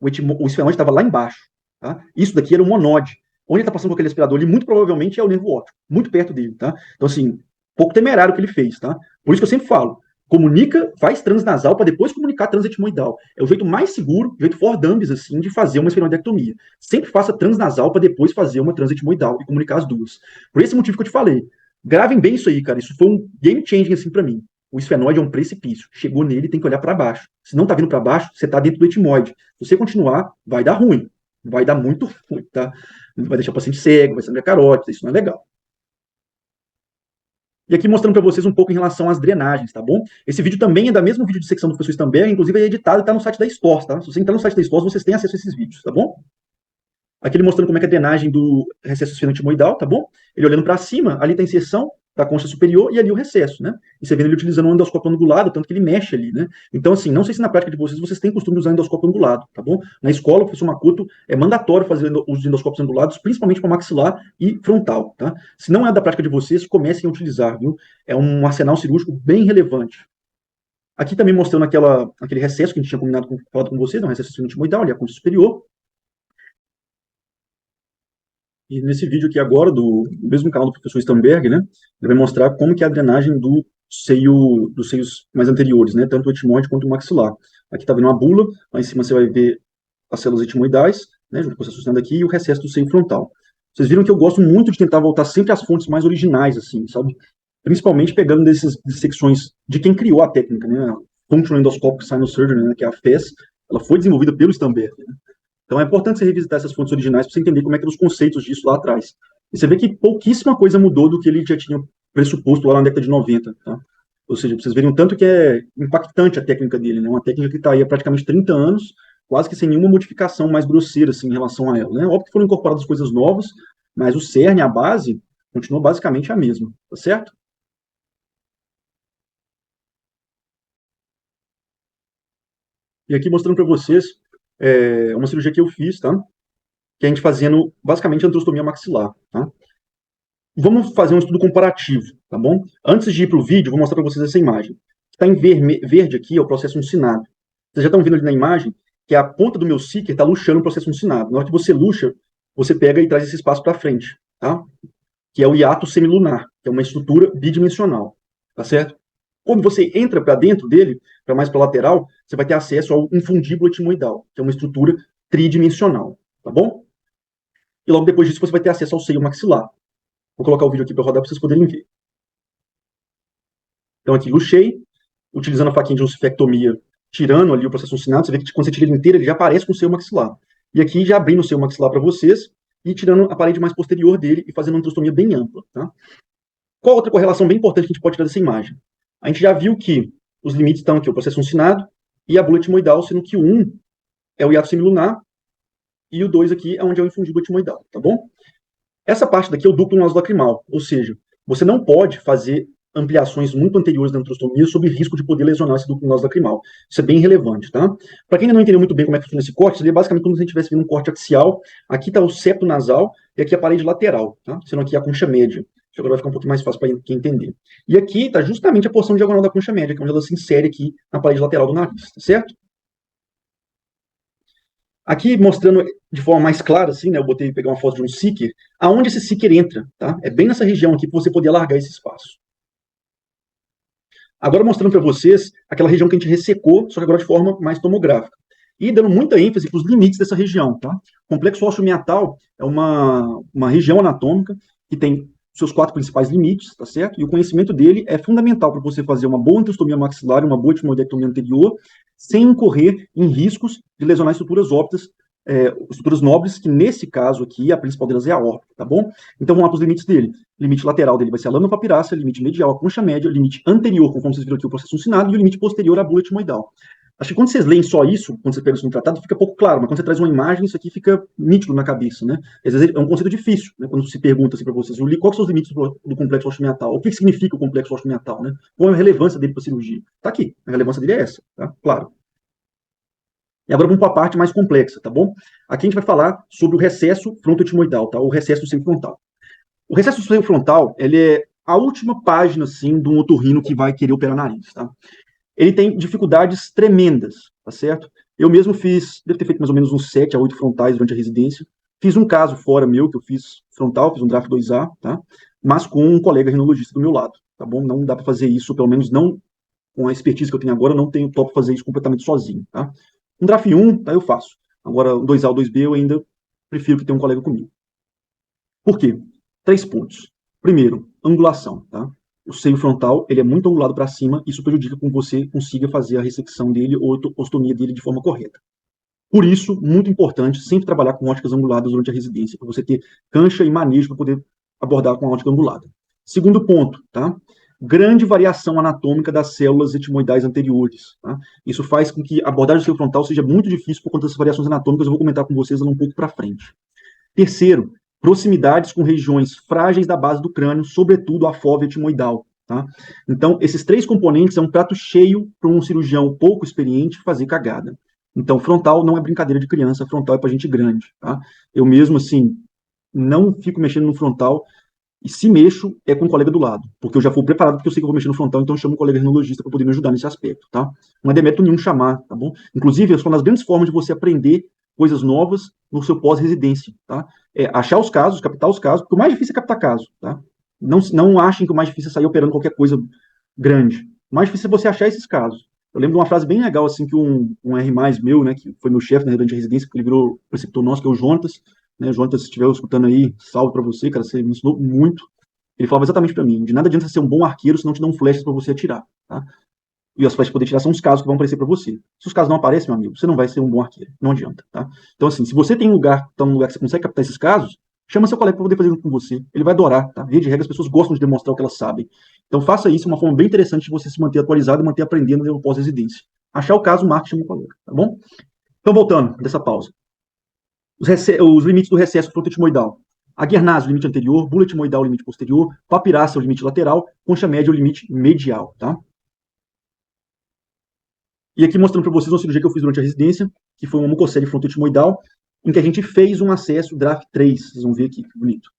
O esfenoide estava lá embaixo. Tá? Isso daqui era um monode. Onde ele está passando com aquele aspirador ali, muito provavelmente é o nervo óptico, muito perto dele. Tá? Então, assim, pouco temerário o que ele fez. Tá? Por isso que eu sempre falo, comunica, faz transnasal para depois comunicar transetimoidal. É o jeito mais seguro, o jeito for dummies, assim, de fazer uma esfenoidectomia. Sempre faça transnasal para depois fazer uma transetimoidal e comunicar as duas. Por esse motivo que eu te falei. Gravem bem isso aí, cara. Isso foi um game changing, assim, para mim. O esfenoide é um precipício. Chegou nele, tem que olhar para baixo. Se não tá vindo para baixo, você tá dentro do etimoide. Se você continuar, vai dar ruim. Vai dar muito ruim, tá? Vai deixar o paciente cego, vai sangrar carótida, isso não é legal. E aqui mostrando para vocês um pouco em relação às drenagens, tá bom? Esse vídeo também é da mesma vídeo de secção do professor Stamberg, inclusive é editado e tá no site da STORS, tá? Se você entrar no site da STORS, vocês têm acesso a esses vídeos, tá bom? Aqui ele mostrando como é que é a drenagem do recesso esfenoetimoidal, tá bom? Ele olhando para cima, ali tá a inserção da concha superior e ali o recesso, né? E você vendo ele utilizando um endoscópio angulado, tanto que ele mexe ali, né? Então, assim, não sei se na prática de vocês têm costume de usar endoscópio angulado, tá bom? Na escola, o professor Makoto, é mandatório fazer os endoscópios angulados, principalmente para maxilar e frontal, tá? Se não é da prática de vocês, comecem a utilizar, viu? É um arsenal cirúrgico bem relevante. Aqui também mostrando aquele recesso que a gente tinha falado com vocês, um recesso esfenoetimoidal, ali a concha superior. E nesse vídeo aqui agora, do mesmo canal do professor Stamberg, né, ele vai mostrar como que é a drenagem dos seios mais anteriores, né, tanto o etimoide quanto o maxilar. Aqui está vendo uma bula, lá em cima você vai ver as células etimoidais, né, junto com essa sustentando aqui, e o recesso do seio frontal. Vocês viram que eu gosto muito de tentar voltar sempre às fontes mais originais, assim, sabe? Principalmente pegando dessas dissecções de quem criou a técnica, né, a Functional Endoscopic Sinus Surgery, né, que é a FES, ela foi desenvolvida pelo Stamberg, né? Então é importante você revisitar essas fontes originais para você entender como é que eram os conceitos disso lá atrás. E você vê que pouquíssima coisa mudou do que ele já tinha pressuposto lá na década de 90. Tá? Ou seja, vocês verem o tanto que é impactante a técnica dele, né? Uma técnica que está aí há praticamente 30 anos, quase que sem nenhuma modificação mais grosseira assim, em relação a ela. Né? Óbvio que foram incorporadas coisas novas, mas o cerne, a base, continua basicamente a mesma. Tá certo? E aqui mostrando para vocês uma cirurgia que eu fiz, tá? Que a gente fazendo basicamente antrostomia maxilar, tá? Vamos fazer um estudo comparativo, tá bom? Antes de ir para o vídeo, vou mostrar para vocês essa imagem. Está em verde aqui é o processo uncinado. Vocês já estão vendo ali na imagem que a ponta do meu seeker está luxando o processo uncinado. Na hora que você luxa, você pega e traz esse espaço para frente, tá? Que é o hiato semilunar, que é uma estrutura bidimensional, tá certo? Quando você entra para dentro dele, para mais para lateral, você vai ter acesso ao infundíbulo etimoidal, que é uma estrutura tridimensional, tá bom? E logo depois disso você vai ter acesso ao seio maxilar. Vou colocar o vídeo aqui para rodar para vocês poderem ver. Então aqui luxei, utilizando a faquinha de ossifectomia, tirando ali o processo uncinado, você vê que quando você tira ele inteiro, ele já aparece com o seio maxilar. E aqui já abrindo o seio maxilar para vocês e tirando a parede mais posterior dele e fazendo uma antrostomia bem ampla. Tá? Qual outra correlação bem importante que a gente pode tirar dessa imagem? A gente já viu que os limites estão aqui, o processo uncinado e a bula etimoidal, sendo que o 1 é o hiato semilunar e o 2 aqui é onde é o infundíbulo etimoidal, tá bom? Essa parte daqui é o duplo nasolacrimal, ou seja, você não pode fazer ampliações muito anteriores da antrostomia sob risco de poder lesionar esse duplo nasolacrimal. Isso é bem relevante, tá? Para quem ainda não entendeu muito bem como é que funciona esse corte, seria basicamente como se a gente estivesse vendo um corte axial. Aqui está o septo nasal e aqui a parede lateral, tá? Sendo aqui a concha média. Isso agora vai ficar um pouquinho mais fácil para quem entender. E aqui está justamente a porção diagonal da concha média, que é onde ela se insere aqui na parede lateral do nariz, tá certo? Aqui mostrando de forma mais clara, assim, né? Eu botei pegar uma foto de um seeker, aonde esse seeker entra, tá? É bem nessa região aqui que você poder alargar esse espaço. Agora mostrando para vocês aquela região que a gente ressecou, só que agora de forma mais tomográfica. E dando muita ênfase para os limites dessa região, tá? O complexo ósseo-meatal é uma região anatômica que tem seus 4 principais limites, tá certo? E o conhecimento dele é fundamental para você fazer uma boa antrostomia maxilar, uma boa etimoidectomia anterior, sem incorrer em riscos de lesionar estruturas ópticas, estruturas nobres, que nesse caso aqui, a principal delas é a órbita, tá bom? Então vamos lá para os limites dele. Limite lateral dele vai ser a lâmina papirácea, limite medial a concha média, limite anterior, conforme vocês viram aqui, o processo uncinado, e o limite posterior a bula etimoidal. Acho que quando vocês leem só isso, quando você pega isso no tratado, fica pouco claro, mas quando você traz uma imagem, isso aqui fica nítido na cabeça, né? Às vezes é um conceito difícil, né? Quando se pergunta assim para vocês, quais são os limites do complexo ósseo-meatal? O que significa o complexo ósseo-meatal, né? Qual é a relevância dele para a cirurgia? Tá aqui, a relevância dele é essa, tá? Claro. E agora vamos para a parte mais complexa, tá bom? Aqui a gente vai falar sobre o recesso frontoetimoidal, tá? O recesso do seio frontal. O recesso do seio frontal, ele é a última página, assim, de um otorrino que vai querer operar nariz, tá? Ele tem dificuldades tremendas, tá certo? Eu mesmo fiz, devo ter feito mais ou menos uns 7 a 8 frontais durante a residência. Fiz um caso fora meu, que eu fiz frontal, fiz um draft 2A, tá? Mas com um colega rinologista do meu lado, tá bom? Não dá para fazer isso, pelo menos não com a expertise que eu tenho agora, eu não tenho topo fazer isso completamente sozinho, tá? Um draft 1, tá, eu faço. Agora, um 2A ou 2B, eu ainda prefiro que tenha um colega comigo. Por quê? 3 pontos. Primeiro, angulação, tá? O seio frontal, ele é muito angulado para cima, isso prejudica com que você consiga fazer a ressecção dele ou a ostomia dele de forma correta. Por isso, muito importante sempre trabalhar com óticas anguladas durante a residência, para você ter cancha e manejo para poder abordar com a ótica angulada. Segundo ponto, tá? Grande variação anatômica das células etimoidais anteriores, tá? Isso faz com que a abordagem do seio frontal seja muito difícil por conta dessas variações anatômicas, eu vou comentar com vocês um pouco para frente. Terceiro, proximidades com regiões frágeis da base do crânio, sobretudo a fóvea etimoidal. Tá? Então, esses 3 componentes é um prato cheio para um cirurgião pouco experiente fazer cagada. Então, frontal não é brincadeira de criança, frontal é para gente grande. Tá? Eu mesmo, assim, não fico mexendo no frontal, e se mexo, é com um colega do lado, porque eu já fui preparado, porque eu sei que eu vou mexer no frontal, então eu chamo um colega rinologista para poder me ajudar nesse aspecto, tá? Não é demérito nenhum chamar, tá bom? Inclusive, essa é uma das grandes formas de você aprender coisas novas no seu pós-residência, tá? É achar os casos, captar os casos, porque o mais difícil é captar caso, tá? Não achem que o mais difícil é sair operando qualquer coisa grande. O mais difícil é você achar esses casos. Eu lembro de uma frase bem legal, assim, que um R+, meu, né, que foi meu chefe na durante a residência, que ele virou preceptor nosso, que é o Jonatas, né, Jonatas, se estiver escutando aí, salve para você, cara, você me ensinou muito. Ele falava exatamente para mim, de nada adianta você ser um bom arqueiro se não te dão flechas para você atirar, tá? E as flechas poder tirar são os casos que vão aparecer para você. Se os casos não aparecem, meu amigo, você não vai ser um bom arqueiro, não adianta, tá? Então, assim, se você tem um lugar, tá num lugar que você consegue captar esses casos, chama seu colega para poder fazer junto com você. Ele vai adorar, tá? Via de regra, as pessoas gostam de demonstrar o que elas sabem. Então, faça isso, é uma forma bem interessante de você se manter atualizado e manter aprendendo no pós-residência. Achar o caso, marque, chama o colega, tá bom? Então, voltando dessa pausa. Os limites do recesso frontoetimoidal. A guernásia, o limite anterior, bula etimoidal, o limite posterior, papirácea, o limite lateral, concha média, o limite medial, tá? E aqui mostrando para vocês uma cirurgia que eu fiz durante a residência, que foi uma mucocele frontoetimoidal, em que a gente fez um acesso draft 3, vocês vão ver aqui, que bonito.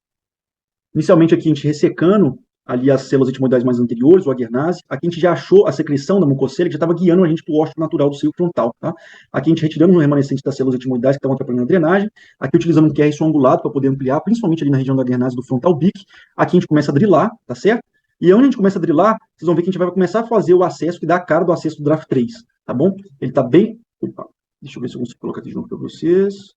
Inicialmente aqui a gente ressecando ali as células etimoidais mais anteriores, o aguernase. Aqui a gente já achou a secreção da mucocele, que já estava guiando a gente para o ósseo natural do seio frontal. Tá? Aqui a gente retirando o remanescente das células etimoidais que estavam atrapalhando a drenagem. Aqui utilizando um QR angulado para poder ampliar, principalmente ali na região da aguernase do frontal bic. Aqui a gente começa a drilar, tá certo? E onde a gente começa a drilar, vocês vão ver que a gente vai começar a fazer o acesso que dá a cara do acesso do draft 3, tá bom? Ele está bem... Opa, deixa eu ver se eu consigo colocar aqui de novo para vocês.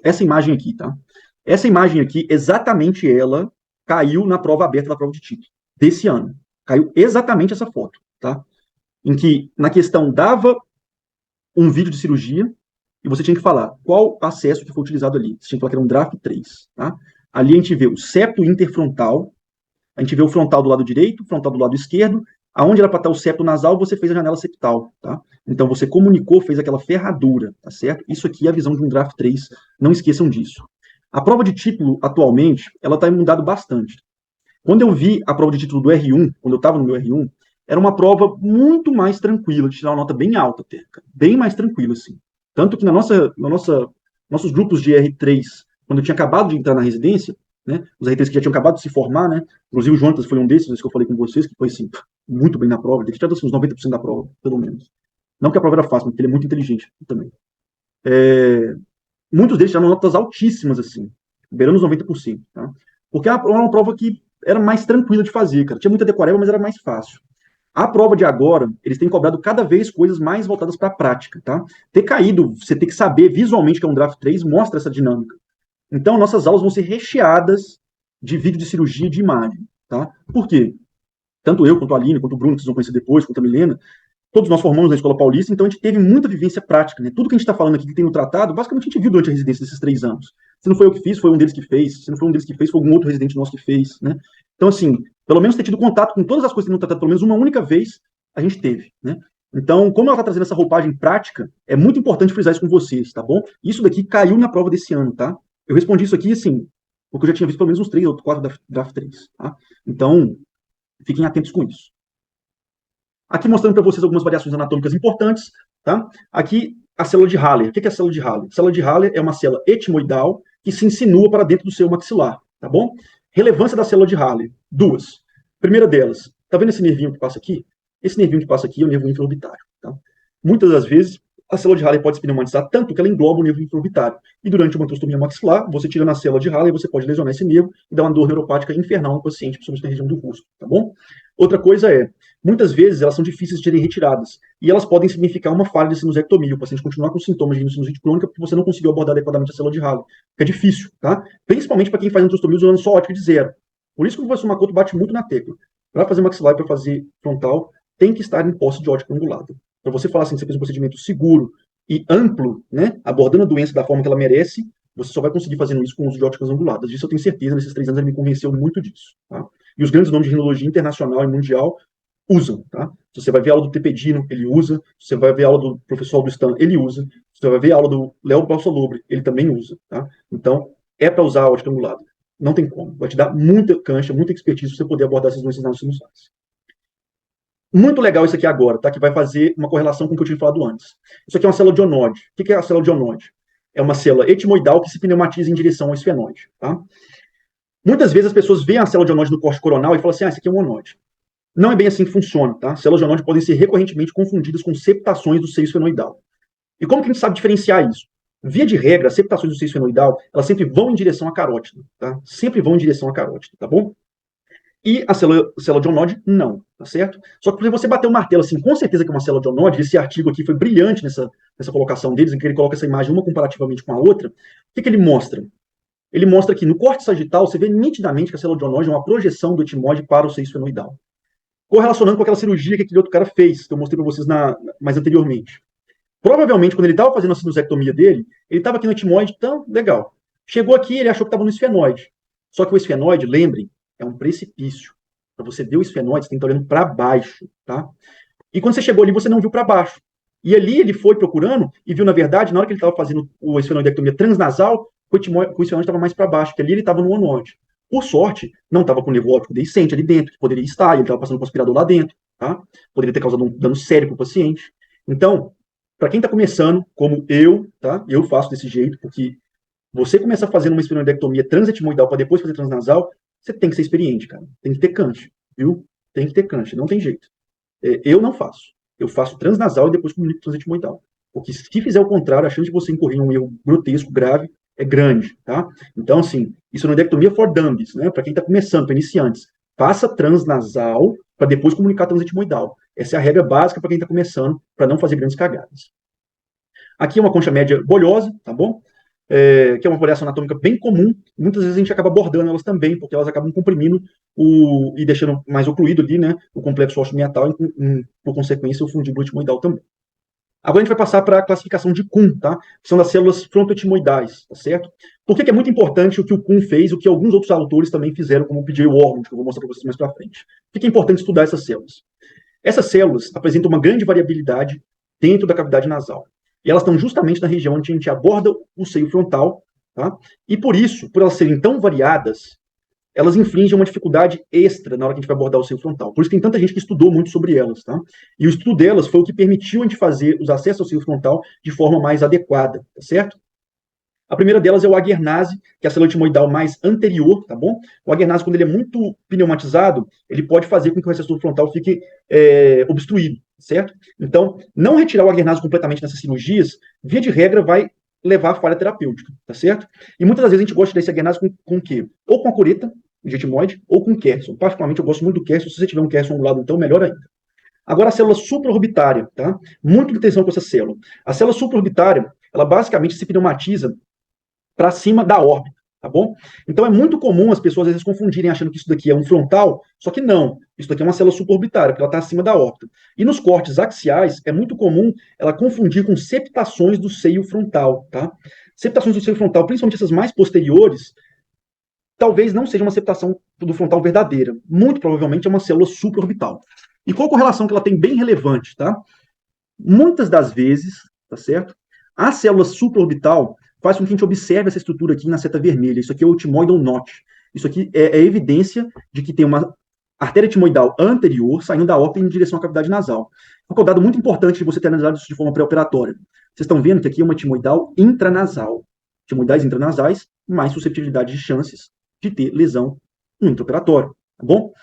Essa imagem aqui, tá? Essa imagem aqui, exatamente ela, caiu na prova aberta da prova de título desse ano. Caiu exatamente essa foto, tá? Em que, na questão, dava um vídeo de cirurgia e você tinha que falar qual acesso que foi utilizado ali. Você tinha que falar que era um draft 3, tá? Ali a gente vê o septo interfrontal, a gente vê o frontal do lado direito, o frontal do lado esquerdo, Aonde era para estar o septo nasal, você fez a janela septal, tá? Então você comunicou, fez aquela ferradura, tá certo? Isso aqui é a visão de um draft 3, não esqueçam disso. A prova de título, atualmente, ela está mudando bastante. Quando eu vi a prova de título do R1, quando eu estava no meu R1, era uma prova muito mais tranquila, de tirar uma nota bem alta, até, bem mais tranquila, assim. Tanto que nossos grupos de R3, quando eu tinha acabado de entrar na residência, né, os R3 que já tinham acabado de se formar, né, inclusive o Jonas foi um desses que eu falei com vocês, que foi, assim, muito bem na prova, ele tinha tirado assim, uns 90% da prova, pelo menos. Não que a prova era fácil, mas porque ele é muito inteligente também. Muitos deles tiraram notas altíssimas, assim, beirando os 90%, tá? Porque era uma prova que era mais tranquila de fazer, cara. Tinha muita decoreba, mas era mais fácil. A prova de agora, eles têm cobrado cada vez coisas mais voltadas para a prática, tá? Ter caído, você ter que saber visualmente que é um draft 3, mostra essa dinâmica. Então, nossas aulas vão ser recheadas de vídeo de cirurgia e de imagem, tá? Por quê? Tanto eu, quanto a Aline, quanto o Bruno, que vocês vão conhecer depois, quanto a Milena, todos nós formamos na Escola Paulista, então a gente teve muita vivência prática, né? Tudo que a gente está falando aqui que tem no tratado, basicamente a gente viu durante a residência desses 3 anos. Se não foi eu que fiz, foi um deles que fez. Se não foi um deles que fez, foi algum outro residente nosso que fez, né? Então, assim, pelo menos ter tido contato com todas as coisas que tem no tratado, pelo menos uma única vez, a gente teve, né? Então, como ela está trazendo essa roupagem prática, é muito importante frisar isso com vocês, tá bom? Isso daqui caiu na prova desse ano, tá? Eu respondi isso aqui, assim, porque eu já tinha visto pelo menos uns 3 ou 4 draft 3, tá? Então, fiquem atentos com isso. Aqui mostrando para vocês algumas variações anatômicas importantes, tá? Aqui a célula de Haller. O que é a célula de Haller? A célula de Haller é uma célula etimoidal que se insinua para dentro do seu maxilar, tá bom? Relevância da célula de Haller, duas. Primeira delas, tá vendo esse nervinho que passa aqui? Esse nervinho que passa aqui é o nervo infraorbitário, tá? Muitas das vezes, a célula de Haller pode se pneumatizar tanto que ela engloba o nervo infraorbitário. E durante uma trostomia maxilar, você tira na célula de Haller, você pode lesionar esse nervo e dar uma dor neuropática infernal no paciente, principalmente na região do rosto, tá bom? Outra coisa é, muitas vezes elas são difíceis de serem retiradas e elas podem significar uma falha de sinusectomia. O paciente continuar com sintomas de sinusite crônica porque você não conseguiu abordar adequadamente a célula de Haller. É difícil, tá? Principalmente para quem faz antrostomia usando só ótica de zero. Por isso que o professor Makoto bate muito na tecla. Para fazer maxilar e para fazer frontal, tem que estar em posse de ótica angulada. Para você falar assim, que você fez um procedimento seguro e amplo, né, abordando a doença da forma que ela merece, você só vai conseguir fazendo isso com o uso de óticas anguladas. Disso eu tenho certeza, nesses 3 anos ele me convenceu muito disso. Tá? E os grandes nomes de rinologia internacional e mundial usam, tá? Se você vai ver a aula do Tepedino, ele usa. Se você vai ver a aula do professor do Stan, ele usa. Se você vai ver a aula do Léo Balsalobre, ele também usa, tá? Então, é para usar a ótica angulada. Não tem como. Vai te dar muita cancha, muita expertise para você poder abordar essas doenças nas sinusais. Muito legal isso aqui agora, tá? Que vai fazer uma correlação com o que eu tinha falado antes. Isso aqui é uma célula de onode. O que é a célula de onode? É uma célula etimoidal que se pneumatiza em direção ao esfenóide, tá? Muitas vezes as pessoas veem a célula de onode no corte coronal e falam assim, isso aqui é um onode. Não é bem assim que funciona, tá? Células de onode podem ser recorrentemente confundidas com septações do seio esfenoidal. E como que a gente sabe diferenciar isso? Via de regra, as septações do seio esfenoidal, elas sempre vão em direção à carótida, tá? Sempre vão em direção à carótida, tá bom? E a célula de onode, não, tá certo? Só que se você bater o martelo assim, com certeza que é uma célula de onode, esse artigo aqui foi brilhante nessa colocação deles, em que ele coloca essa imagem uma comparativamente com a outra. O que ele mostra? Ele mostra que no corte sagital, você vê nitidamente que a célula de onode é uma projeção do etimoide para o seio esfenoidal, correlacionando com aquela cirurgia que aquele outro cara fez, que eu mostrei para vocês mais anteriormente. Provavelmente, quando ele estava fazendo a sinusectomia dele, ele estava aqui no etimoide, tão legal. Chegou aqui, ele achou que estava no esfenoide. Só que o esfenoide, lembrem, é um precipício. Para você ver o esfenoide, você tem que estar olhando para baixo, tá? E quando você chegou ali, você não viu para baixo. E ali ele foi procurando e viu, na verdade, na hora que ele estava fazendo a esfenoidectomia transnasal, o esfenoide estava mais para baixo, que ali ele estava no onode. Por sorte, não estava com o nervo óptico deiscente ali dentro, que poderia estar, ele estava passando com o aspirador lá dentro, tá? Poderia ter causado um dano sério para o paciente. Então, para quem está começando, como eu, tá? Eu faço desse jeito, porque você começa fazendo uma esfenoidectomia transetimoidal para depois fazer transnasal, você tem que ser experiente, cara. Tem que ter cancha, viu? Tem que ter cancha, não tem jeito. Eu não faço. Eu faço transnasal e depois comunico transetimoidal. Porque se fizer o contrário, a chance de você incorrer em um erro grotesco, grave, é grande, tá? Então, assim, esfenoidectomia for dummies, né? Para quem está começando, para iniciantes. Faça transnasal para depois comunicar transetimoidal. Essa é a regra básica para quem está começando, para não fazer grandes cagadas. Aqui é uma concha média bolhosa, tá bom? Que é uma variação anatômica bem comum. Muitas vezes a gente acaba abordando elas também, porque elas acabam comprimindo e deixando mais ocluído ali, né, o complexo ósseo-meatal e, por consequência, o fundíbulo etimoidal também. Agora a gente vai passar para a classificação de Kuhn, tá? Que são das células frontoetimoidais, tá certo? Por que é muito importante o que o Kuhn fez, o que alguns outros autores também fizeram, como o P.J. Wormald, que eu vou mostrar para vocês mais para frente? Por que é importante estudar essas células? Essas células apresentam uma grande variabilidade dentro da cavidade nasal. E elas estão justamente na região onde a gente aborda o seio frontal, tá? E por isso, por elas serem tão variadas, elas infligem uma dificuldade extra na hora que a gente vai abordar o seio frontal. Por isso tem tanta gente que estudou muito sobre elas, tá? E o estudo delas foi o que permitiu a gente fazer os acessos ao seio frontal de forma mais adequada, tá certo? A primeira delas é o Aguernase, que é a célula timoidal mais anterior, tá bom? O Aguernase, quando ele é muito pneumatizado, ele pode fazer com que o receptor frontal fique obstruído, certo? Então, não retirar o Aguernase completamente nessas cirurgias, via de regra, vai levar à falha terapêutica, tá certo? E muitas das vezes a gente gosta desse Aguernase com o quê? Ou com a cureta, etimoide, ou com Kerson. Particularmente, eu gosto muito do Kerson. Se você tiver um Kerson do lado, então, melhor ainda. Agora, a célula supraorbitária, tá? Muita atenção com essa célula. A célula supraorbitária, ela basicamente se pneumatiza para cima da órbita, tá bom? Então é muito comum as pessoas às vezes confundirem achando que isso daqui é um frontal, só que não. Isso daqui é uma célula suborbitária, porque ela está acima da órbita. E nos cortes axiais é muito comum ela confundir com septações do seio frontal, tá? Septações do seio frontal, principalmente essas mais posteriores, talvez não seja uma septação do frontal verdadeira. Muito provavelmente é uma célula supraorbital. E qual a correlação que ela tem bem relevante, tá? Muitas das vezes, tá certo? A célula supraorbital faz com que a gente observe essa estrutura aqui na seta vermelha. Isso aqui é o timoidal knot. Isso aqui é evidência de que tem uma artéria timoidal anterior saindo da órbita em direção à cavidade nasal. É um dado muito importante de você ter analisado isso de forma pré-operatória. Vocês estão vendo que aqui é uma timoidal intranasal. Timoidais intranasais, mais susceptibilidade de chances de ter lesão no intraoperatório, tá bom?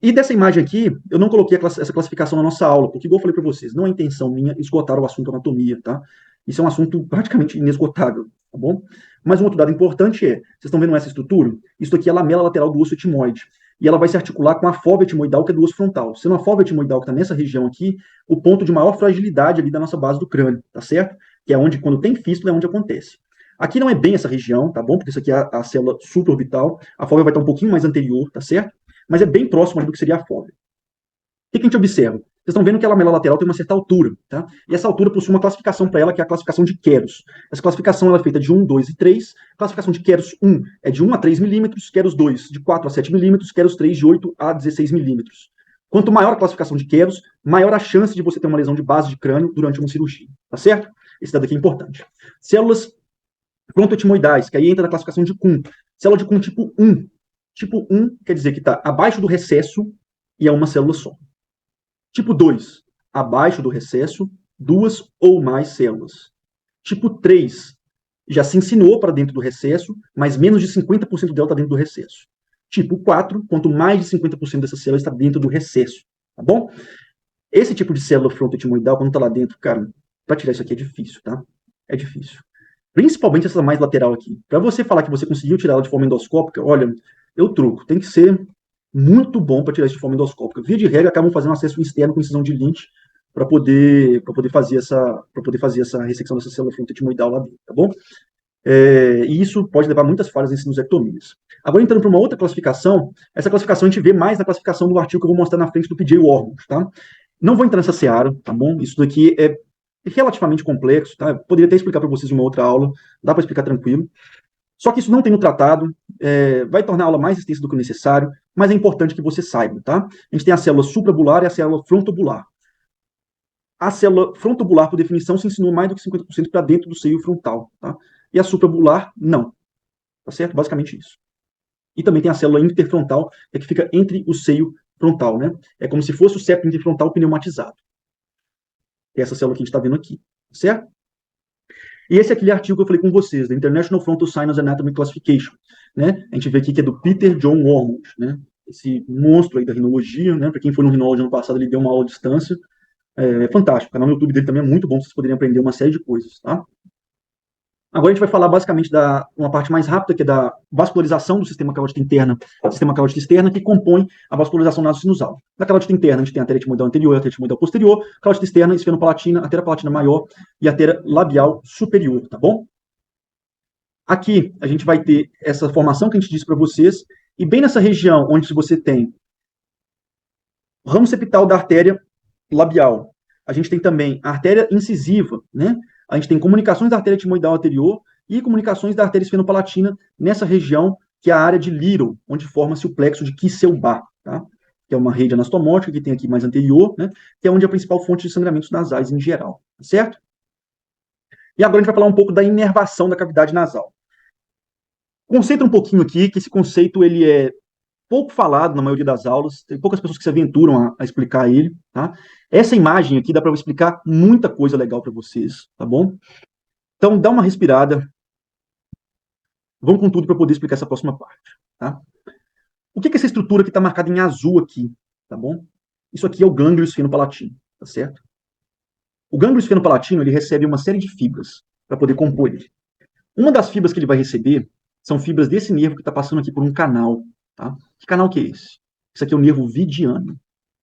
E dessa imagem aqui, eu não coloquei essa classificação na nossa aula, porque, igual eu falei para vocês, não é intenção minha esgotar o assunto anatomia, tá? Isso é um assunto praticamente inesgotável, tá bom? Mas um outro dado importante é, vocês estão vendo essa estrutura? Isso aqui é a lamela lateral do osso etimoide. E ela vai se articular com a fóvea etimoidal, que é do osso frontal. Sendo a fóvea etimoidal que está nessa região aqui, o ponto de maior fragilidade ali da nossa base do crânio, tá certo? Que é onde, quando tem fístula, é onde acontece. Aqui não é bem essa região, tá bom? Porque isso aqui é a célula supraorbital. A fóvea vai estar um pouquinho mais anterior, tá certo? Mas é bem próximo ali do que seria a fóvea. O que a gente observa? Vocês estão vendo que a lamela lateral tem uma certa altura, tá? E essa altura possui uma classificação para ela, que é a classificação de Keros. Essa classificação ela é feita de 1, 2 e 3. A classificação de Keros 1 é de 1 a 3 milímetros, Keros 2 de 4 a 7 milímetros, Keros 3 de 8 a 16 milímetros. Quanto maior a classificação de Keros, maior a chance de você ter uma lesão de base de crânio durante uma cirurgia, tá certo? Esse dado aqui é importante. Células frontoetimoidais, que aí entra na classificação de Kuhn. Célula de Kuhn tipo 1. Tipo 1 quer dizer que está abaixo do recesso e é uma célula só. Tipo 2, abaixo do recesso, duas ou mais células. Tipo 3, já se insinuou para dentro do recesso, mas menos de 50% dela está dentro do recesso. Tipo 4, quanto mais de 50% dessa célula está dentro do recesso, tá bom? Esse tipo de célula frontoetimoidal, quando está lá dentro, cara, para tirar isso aqui é difícil, tá? É difícil. Principalmente essa mais lateral aqui. Para você falar que você conseguiu tirar ela de forma endoscópica, olha, eu truco. Tem que ser muito bom para tirar isso de forma endoscópica. Via de regra, acabam fazendo acesso externo com incisão de Lynch para poder fazer essa ressecção dessa célula frontoetimoidal lá dentro, tá bom? E isso pode levar a muitas falhas em sinusectomias. Agora, entrando para uma outra classificação, essa classificação a gente vê mais na classificação do artigo que eu vou mostrar na frente do PJ Wormos, tá? Não vou entrar nessa seara, tá bom? Isso daqui é relativamente complexo, tá? Eu poderia até explicar para vocês em uma outra aula, dá para explicar tranquilo. Só que isso não tem no tratado, vai tornar a aula mais extensa do que o necessário, mas é importante que você saiba, tá? A gente tem a célula suprabular e a célula frontobular. A célula frontobular, por definição, se insinua mais do que 50% para dentro do seio frontal, tá? E a suprabular, não. Tá certo? Basicamente isso. E também tem a célula interfrontal, que fica entre o seio frontal, né? É como se fosse o septo interfrontal pneumatizado. É essa célula que a gente está vendo aqui, certo? E esse é aquele artigo que eu falei com vocês, da International Frontal Sinus Anatomy Classification, né? A gente vê aqui que é do Peter John Wormos, né? Esse monstro aí da rinologia, né? Para quem foi no rinólogo ano passado, ele deu uma aula à distância. É fantástico. O canal no YouTube dele também é muito bom, vocês poderem aprender uma série de coisas, tá? Agora a gente vai falar basicamente da uma parte mais rápida, que é da vascularização do sistema carótido interna, sistema carótido externa, que compõe a vascularização nasosinusal. Na carótida interna, a gente tem a artéria timoidal anterior e a artéria timoidal posterior, carótida externa, esfenopalatina, artéria palatina maior e artéria labial superior, tá bom? Aqui a gente vai ter essa formação que a gente disse para vocês, e bem nessa região onde você tem o ramo septal da artéria labial, a gente tem também a artéria incisiva, né? A gente tem comunicações da artéria timoidal anterior e comunicações da artéria esfenopalatina nessa região, que é a área de Little, onde forma-se o plexo de Kisselbach, tá? que é uma rede anastomótica que tem aqui mais anterior, né, que é onde é a principal fonte de sangramentos nasais em geral, certo? E agora a gente vai falar um pouco da inervação da cavidade nasal. Concentra um pouquinho aqui, que esse conceito ele é pouco falado na maioria das aulas, tem poucas pessoas que se aventuram a explicar ele, tá? Essa imagem aqui dá para eu explicar muita coisa legal para vocês, tá bom? Então dá uma respirada, vamos com tudo para poder explicar essa próxima parte, tá? O que é essa estrutura que está marcada em azul aqui, tá bom? Isso aqui é o gânglio esfenopalatino, tá certo? O gânglio esfenopalatino ele recebe uma série de fibras para poder compor ele. Uma das fibras que ele vai receber são fibras desse nervo que está passando aqui por um canal, tá? Que canal que é esse? Isso aqui é o nervo vidiano,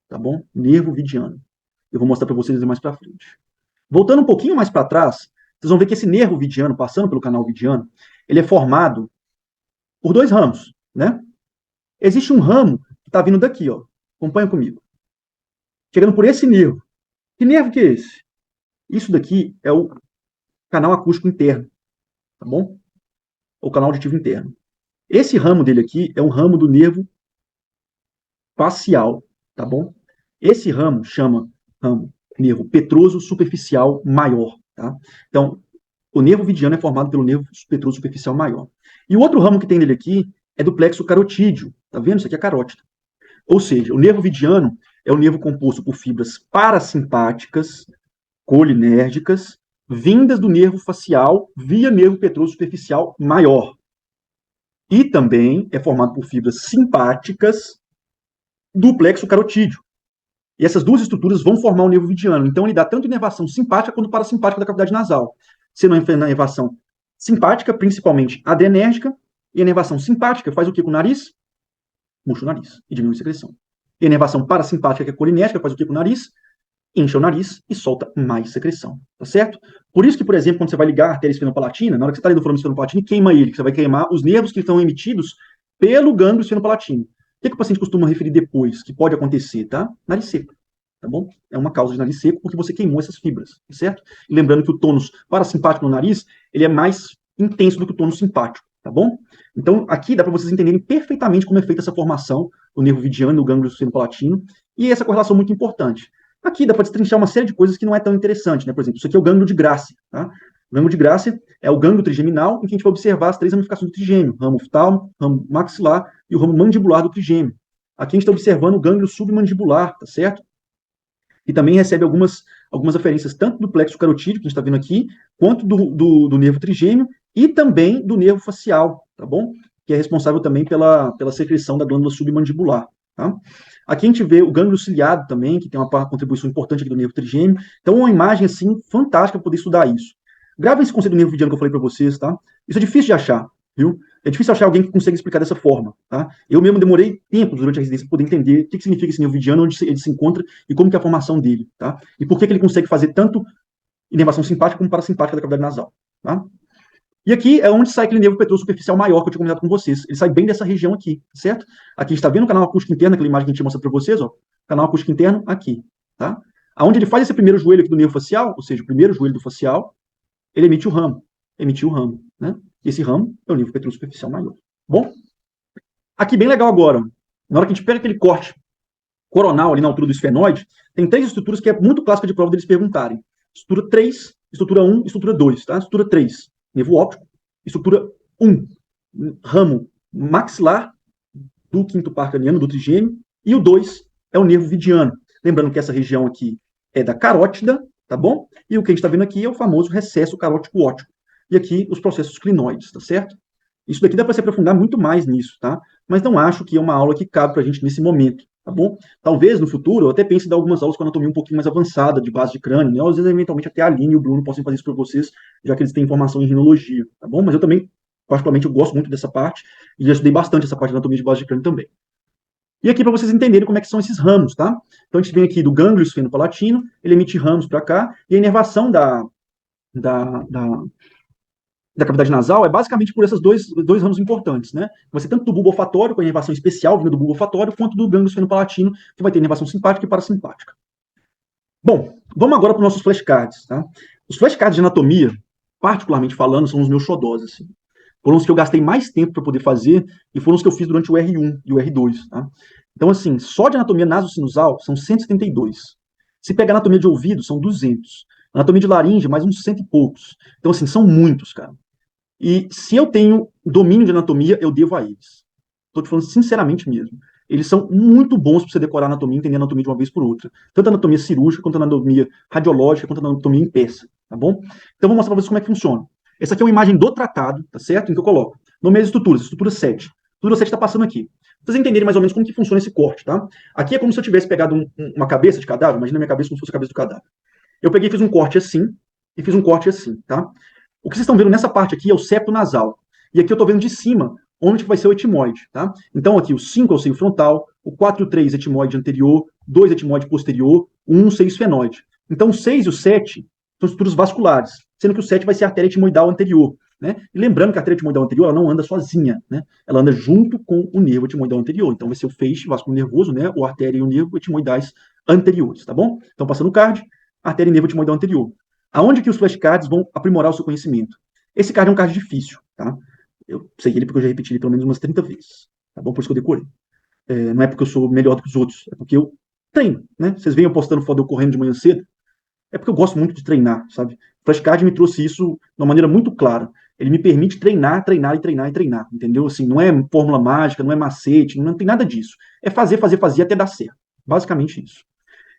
tá bom? Nervo vidiano. Eu vou mostrar para vocês mais para frente. Voltando um pouquinho mais para trás, vocês vão ver que esse nervo vidiano, passando pelo canal vidiano, ele é formado por dois ramos, né? Existe um ramo que está vindo daqui, ó. Acompanha comigo. Chegando por esse nervo. Que nervo que é esse? Isso daqui é o canal acústico interno, tá bom? O canal auditivo interno. Esse ramo dele aqui é um ramo do nervo facial, tá bom? Esse ramo chama nervo petroso superficial maior, tá? Então, o nervo vidiano é formado pelo nervo petroso superficial maior. E o outro ramo que tem nele aqui é do plexo carotídeo, tá vendo? Isso aqui é carótida. Ou seja, o nervo vidiano é o nervo composto por fibras parasimpáticas, colinérgicas, vindas do nervo facial via nervo petroso superficial maior. E também é formado por fibras simpáticas do plexo carotídeo. E essas duas estruturas vão formar o nervo vidiano. Então ele dá tanto inervação simpática quanto parasimpática da cavidade nasal. Sendo a inervação simpática, principalmente adrenérgica, e a inervação simpática faz o que com o nariz? Murcha o nariz e diminui a secreção. E a inervação parasimpática, que é colinérgica, faz o que com o nariz? Incha o nariz e solta mais secreção, tá certo? Por isso que, por exemplo, quando você vai ligar a artéria esfenopalatina, na hora que você está ali no forame esfenopalatino, queima ele, que você vai queimar os nervos que estão emitidos pelo gânglio esfenopalatino. O que o paciente costuma referir depois, que pode acontecer, tá? Nariz seco, tá bom? É uma causa de nariz seco porque você queimou essas fibras, tá certo? E lembrando que o tônus parasimpático no nariz, ele é mais intenso do que o tônus simpático, tá bom? Então, aqui dá para vocês entenderem perfeitamente como é feita essa formação do nervo vidiano e do gânglio esfenopalatino, e essa correlação é muito importante. Aqui dá para destrinchar uma série de coisas que não é tão interessante, né? Por exemplo, isso aqui é o gânglio de Gracie, tá? O gânglio de Gracie é o gânglio trigeminal em que a gente vai observar as três ramificações do trigêmeo, ramo oftálmo, ramo maxilar e o ramo mandibular do trigêmeo. Aqui a gente está observando o gânglio submandibular, tá certo? E também recebe algumas aferências tanto do plexo carotídeo, que a gente está vendo aqui, quanto do nervo trigêmeo e também do nervo facial, tá bom? Que é responsável também pela secreção da glândula submandibular, tá? Aqui a gente vê o gânglio ciliado também, que tem uma contribuição importante aqui do nervo trigêmeo. Então, uma imagem, assim, fantástica para poder estudar isso. Gravem esse conceito do nervo vidiano que eu falei para vocês, tá? Isso é difícil de achar, viu? É difícil achar alguém que consegue explicar dessa forma, tá? Eu mesmo demorei tempo durante a residência para poder entender o que significa esse nervo vidiano, onde ele se encontra e como que é a formação dele, tá? E por que ele consegue fazer tanto inervação simpática como parasimpática da cavidade nasal, tá? E aqui é onde sai aquele nervo petroso superficial maior que eu tinha comentado com vocês. Ele sai bem dessa região aqui, certo? Aqui a gente está vendo o canal acústico interno, aquela imagem que a gente tinha mostrado para vocês, ó. Canal acústico interno aqui, tá? Aonde ele faz esse primeiro joelho aqui do nervo facial, ou seja, o primeiro joelho do facial, ele emite o ramo. Emitiu o ramo, né? E esse ramo é o nervo petroso superficial maior. Bom, aqui bem legal agora. Na hora que a gente pega aquele corte coronal ali na altura do esfenoide, tem três estruturas que é muito clássica de prova deles perguntarem. Estrutura 3, estrutura 1 e estrutura 2, tá? Estrutura 3, nervo óptico. Estrutura 1, ramo maxilar do quinto par craniano, do trigêmeo. E o 2 é o nervo vidiano. Lembrando que essa região aqui é da carótida, tá bom? E o que a gente está vendo aqui é o famoso recesso carótico óptico. E aqui os processos clinoides, tá certo? Isso daqui dá para se aprofundar muito mais nisso, tá? Mas não acho que é uma aula que cabe para a gente nesse momento, tá bom? Talvez no futuro eu até pense em dar algumas aulas com anatomia um pouquinho mais avançada, de base de crânio, né? Às vezes, eventualmente, até a Aline e o Bruno possam fazer isso para vocês, já que eles têm informação em rinologia, tá bom? Mas eu também, particularmente, eu gosto muito dessa parte e já estudei bastante essa parte de anatomia de base de crânio também. E aqui para vocês entenderem como é que são esses ramos, tá? Então a gente vem aqui do gânglio esfenopalatino, ele emite ramos para cá, e a inervação da cavidade nasal é basicamente por esses dois ramos importantes, né? Vai ser tanto do bulbo olfatório, com a inervação especial vindo do bulbo olfatório, quanto do gânglio esfenopalatino, que vai ter inervação simpática e parasimpática. Bom, vamos agora para os nossos flashcards, tá? Os flashcards de anatomia, particularmente falando, são os meus xodós, assim. foram os que eu gastei mais tempo para poder fazer e foram os que eu fiz durante o R1 e o R2, tá? Então, assim, só de anatomia nasocinusal são 172. Se pegar anatomia de ouvido, são 200. Anatomia de laringe, mais uns cento e poucos. Então, assim, são muitos, cara. E se eu tenho domínio de anatomia, eu devo a eles. Estou te falando sinceramente mesmo. Eles são muito bons para você decorar anatomia e entender anatomia de uma vez por outra. Tanto a anatomia cirúrgica, quanto a anatomia radiológica, quanto a anatomia em peça, tá bom? Então, vou mostrar para vocês como é que funciona. Essa aqui é uma imagem do tratado, tá certo? Em que eu coloco. Nome das estruturas, estrutura 7. Estrutura 7 está passando aqui. Pra vocês entenderem mais ou menos como que funciona esse corte, tá? Aqui é como se eu tivesse pegado uma cabeça de cadáver, imagina a minha cabeça como se fosse a cabeça do cadáver. Eu peguei e fiz um corte assim, e fiz um corte assim, tá? O que vocês estão vendo nessa parte aqui é o septo nasal. E aqui eu estou vendo de cima onde vai ser o etimoide, tá? Então aqui o 5 é o seio frontal, o 4 e o 3 etimoide anterior, 2 etimoide posterior, o 1 seio esfenóide. Então o 6 e o 7 são estruturas vasculares, sendo que o 7 vai ser a artéria etimoidal anterior, né? E lembrando que a artéria etimoidal anterior ela não anda sozinha, né? Ela anda junto com o nervo etimoidal anterior. Então vai ser o feixe vascular nervoso, né? Ou artéria e o nervo etimoidais anteriores, tá bom? Então passando o card, artéria e nervo etimoidal anterior. Aonde que os flashcards vão aprimorar o seu conhecimento? Esse card é um card difícil, tá? Eu sei ele porque eu já repeti ele pelo menos umas 30 vezes, tá bom? Por isso que eu decorei. Não é porque eu sou melhor do que os outros, é porque eu treino, né? Vocês veem eu postando foto eu correndo de manhã cedo, é porque eu gosto muito de treinar, sabe? O flashcard me trouxe isso de uma maneira muito clara. Ele me permite treinar, treinar e treinar e treinar, entendeu? Assim, não é fórmula mágica, não é macete, não tem nada disso. É fazer, fazer, fazer até dar certo. Basicamente isso.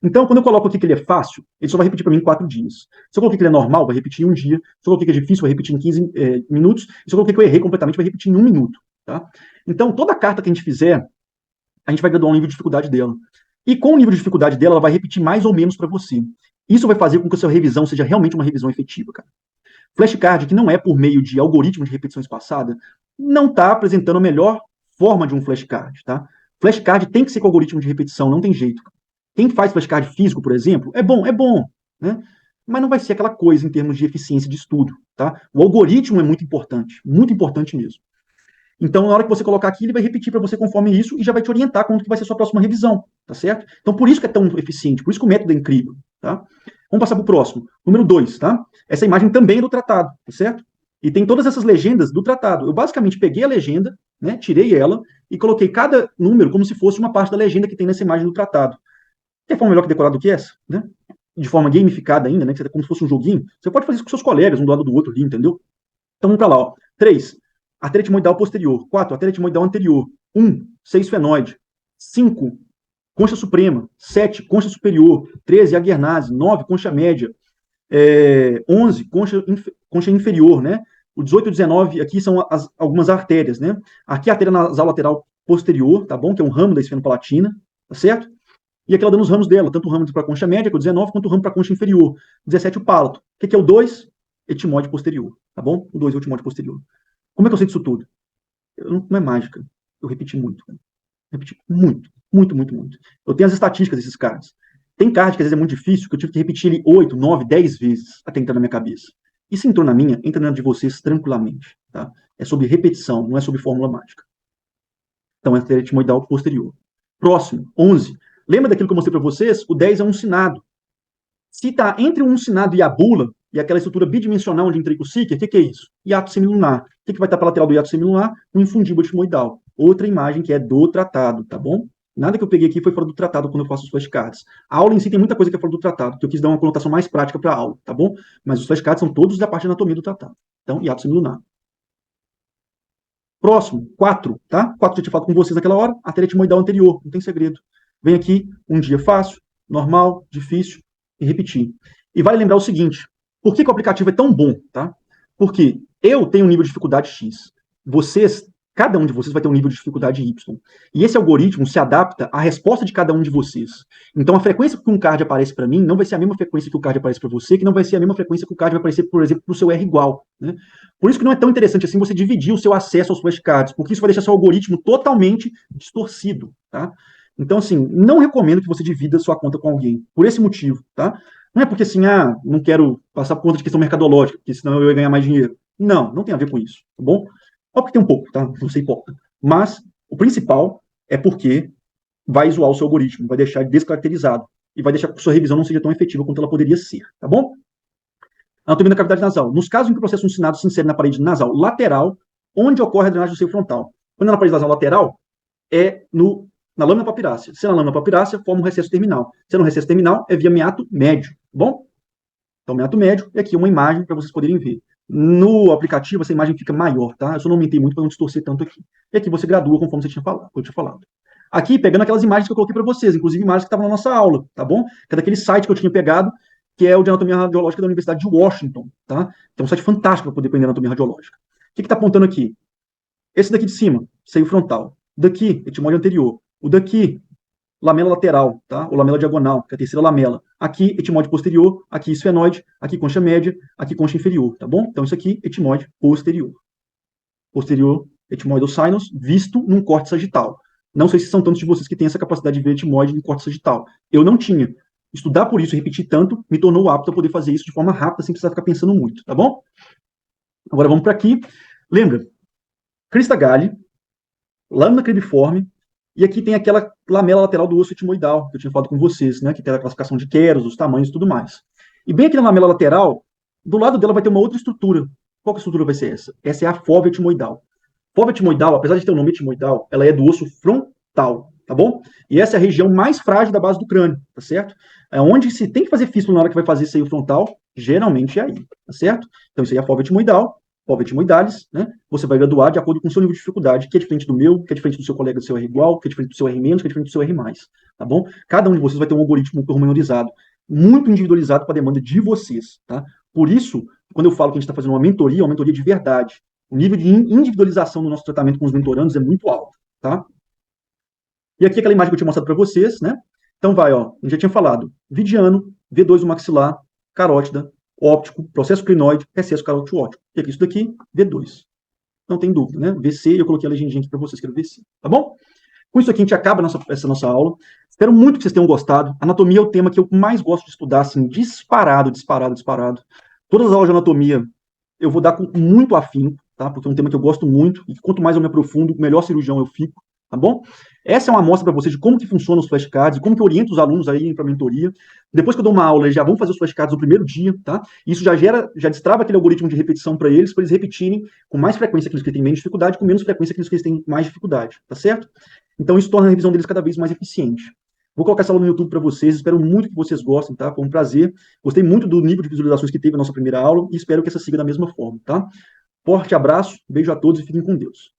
Então, quando eu coloco aqui que ele é fácil, ele só vai repetir para mim em 4 dias. Se eu coloquei que ele é normal, vai repetir em um dia. Se eu coloquei que é difícil, vai repetir em 15 minutos. E se eu coloquei que eu errei completamente, vai repetir em 1 minuto. Tá? Então, toda carta que a gente fizer, a gente vai graduar um nível de dificuldade dela. E com o nível de dificuldade dela, ela vai repetir mais ou menos para você. Isso vai fazer com que a sua revisão seja realmente uma revisão efetiva, cara. Flashcard, que não é por meio de algoritmo de repetição espaçada, não está apresentando a melhor forma de um flashcard, tá? Flashcard tem que ser com algoritmo de repetição, não tem jeito. Quem faz flashcard físico, por exemplo, é bom, né? Mas não vai ser aquela coisa em termos de eficiência de estudo, tá? O algoritmo é muito importante mesmo. Então, na hora que você colocar aqui, ele vai repetir para você conforme isso e já vai te orientar quanto que vai ser a sua próxima revisão, tá certo? Então, por isso que é tão eficiente, por isso que o método é incrível, tá? Vamos passar para o próximo. Número 2, tá? Essa imagem também é do tratado, tá certo? E tem todas essas legendas do tratado. Eu basicamente peguei a legenda, né, tirei ela e coloquei cada número como se fosse uma parte da legenda que tem nessa imagem do tratado. Tem forma melhor que decorar do que essa, né? De forma gamificada ainda, né? Como se fosse um joguinho. Você pode fazer isso com seus colegas, um do lado do outro ali, entendeu? Então vamos para lá, ó. 3, artéria etimoidal posterior. 4, artéria etimoidal anterior. 1, seio esfenóide. 5, concha suprema. 7, concha superior. 13, aguernase. 9, concha média. 11, concha inferior, né? O 18 e o 19 aqui são algumas artérias, né? Aqui a artéria nasal lateral posterior, tá bom? Que é um ramo da esfenopalatina, tá certo? E aqui ela dando os ramos dela, tanto o ramo para a concha média, que é o 19, quanto o ramo para a concha inferior. 17, o palato. O que é o 2? Etimóide posterior, tá bom? O 2 é o etimóide posterior. Como é que eu sei disso tudo? Não é mágica. Eu repeti muito. Cara. Repeti muito, muito, muito, muito. Eu tenho as estatísticas desses cards. Tem card que às vezes é muito difícil, que eu tive que repetir ele 8, 9, 10 vezes até entrar na minha cabeça. E se entrou na minha, entra na de vocês tranquilamente, tá? É sobre repetição, não é sobre fórmula mágica. Então, é etimoidal posterior. Próximo, 11. Lembra daquilo que eu mostrei para vocês? O 10 é um sinado. Se está entre um sinado e a bula, e aquela estrutura bidimensional onde entrei com o Seeker, o que é isso? Hiato semilunar. O que vai estar para a lateral do hiato semilunar? Um infundíbulo etimoidal. Outra imagem que é do tratado, tá bom? Nada que eu peguei aqui foi fora do tratado quando eu faço os flashcards. A aula em si tem muita coisa que é fora do tratado, que eu quis dar uma conotação mais prática para a aula, tá bom? Mas os flashcards são todos da parte de anatomia do tratado. Então, hiato semilunar. Próximo, 4, tá? 4 eu tinha falado com vocês naquela hora, artéria etimoidal anterior, não tem segredo. Vem aqui, um dia fácil, normal, difícil, e repetir. E vale lembrar o seguinte, por que o aplicativo é tão bom, tá? Porque eu tenho um nível de dificuldade X, vocês, cada um de vocês vai ter um nível de dificuldade Y. E esse algoritmo se adapta à resposta de cada um de vocês. Então a frequência que um card aparece para mim não vai ser a mesma frequência que o card aparece para você, que não vai ser a mesma frequência que o card vai aparecer, por exemplo, para o seu R igual, né? Por isso que não é tão interessante assim você dividir o seu acesso aos flashcards, porque isso vai deixar seu algoritmo totalmente distorcido, tá? Então, assim, não recomendo que você divida sua conta com alguém, por esse motivo, tá? Não é porque assim, não quero passar por conta de questão mercadológica, porque senão eu ia ganhar mais dinheiro. Não, não tem a ver com isso, tá bom? Ó, porque tem um pouco, tá? Não sei pouco. Mas o principal é porque vai zoar o seu algoritmo, vai deixar ele descaracterizado e vai deixar que a sua revisão não seja tão efetiva quanto ela poderia ser, tá bom? Anatomia da cavidade nasal. Nos casos em que o processo uncinado se insere na parede nasal lateral, onde ocorre a drenagem do seio frontal. Quando é na parede vasal lateral, é na lâmina papirácea. Se é na lâmina papirácea, forma um recesso terminal. Se é no recesso terminal, é via meato médio, tá bom? Então, meato médio, e aqui uma imagem para vocês poderem ver. No aplicativo, essa imagem fica maior, tá? Eu só não aumentei muito para não distorcer tanto aqui. E aqui você gradua conforme eu tinha falado. Aqui, pegando aquelas imagens que eu coloquei para vocês, inclusive imagens que estavam na nossa aula, tá bom? Que é daquele site que eu tinha pegado, que é o de Anatomia Radiológica da Universidade de Washington, tá? Então, é um site fantástico para poder aprender anatomia radiológica. O que está apontando aqui? Esse daqui de cima, seio frontal. Daqui, etimóide anterior. O daqui, lamela lateral, tá? Ou lamela diagonal, que é a terceira lamela. Aqui, etimóide posterior, aqui esfenoide, aqui concha média, aqui concha inferior, tá bom? Então, isso aqui, etimóide posterior. Posterior, etimoidal sinus, visto num corte sagital. Não sei se são tantos de vocês que têm essa capacidade de ver etimoide em corte sagital. Eu não tinha. Estudar por isso e repetir tanto me tornou apto a poder fazer isso de forma rápida, sem precisar ficar pensando muito, tá bom? Agora vamos para aqui. Lembra? Crista galli, lâmina cribiforme, e aqui tem aquela lamela lateral do osso etimoidal, que eu tinha falado com vocês, né? Que tem a classificação de Keros, os tamanhos e tudo mais. E bem aqui na lamela lateral, do lado dela vai ter uma outra estrutura. Qual que estrutura vai ser essa? Essa é a fóvea etimoidal. Fóvea etimoidal, apesar de ter o nome etimoidal, ela é do osso frontal, tá bom? E essa é a região mais frágil da base do crânio, tá certo? É onde se tem que fazer fístula na hora que vai fazer seio frontal, geralmente é aí, tá certo? Então isso aí é a fóvea etimoidal, fóvea etimoidalis, né? Você vai graduar de acordo com o seu nível de dificuldade, que é diferente do meu, que é diferente do seu colega do seu R igual, que é diferente do seu R menos, que é diferente do seu R mais, tá bom? Cada um de vocês vai ter um algoritmo pormenorizado, muito individualizado para a demanda de vocês, tá? Por isso, quando eu falo que a gente está fazendo uma mentoria de verdade. O nível de individualização do nosso tratamento com os mentorandos é muito alto, tá? E aqui aquela imagem que eu tinha mostrado para vocês, né? Então vai, ó, eu já tinha falado, vidiano, V2 do maxilar, carótida, óptico, processo crinoide, recesso carótido óptico. O que é isso daqui? V2. Não tem dúvida, né? VC, eu coloquei a legendinha aqui para vocês, que era VC, tá bom? Com isso aqui a gente acaba essa nossa aula. Espero muito que vocês tenham gostado. Anatomia é o tema que eu mais gosto de estudar, assim, disparado. Todas as aulas de anatomia eu vou dar com muito afinco, tá? Porque é um tema que eu gosto muito e quanto mais eu me aprofundo, melhor cirurgião eu fico, tá bom? Essa é uma amostra para vocês de como que funcionam os flashcards, como que eu oriento os alunos a irem para a mentoria. Depois que eu dou uma aula, eles já vão fazer os flashcards no primeiro dia, tá? Isso já destrava aquele algoritmo de repetição para eles repetirem com mais frequência aqueles que têm menos dificuldade, com menos frequência aqueles que têm mais dificuldade, tá certo? Então isso torna a revisão deles cada vez mais eficiente. Vou colocar essa aula no YouTube para vocês, espero muito que vocês gostem, tá? Foi um prazer. Gostei muito do nível de visualizações que teve a nossa primeira aula e espero que essa siga da mesma forma, tá? Forte abraço, beijo a todos e fiquem com Deus.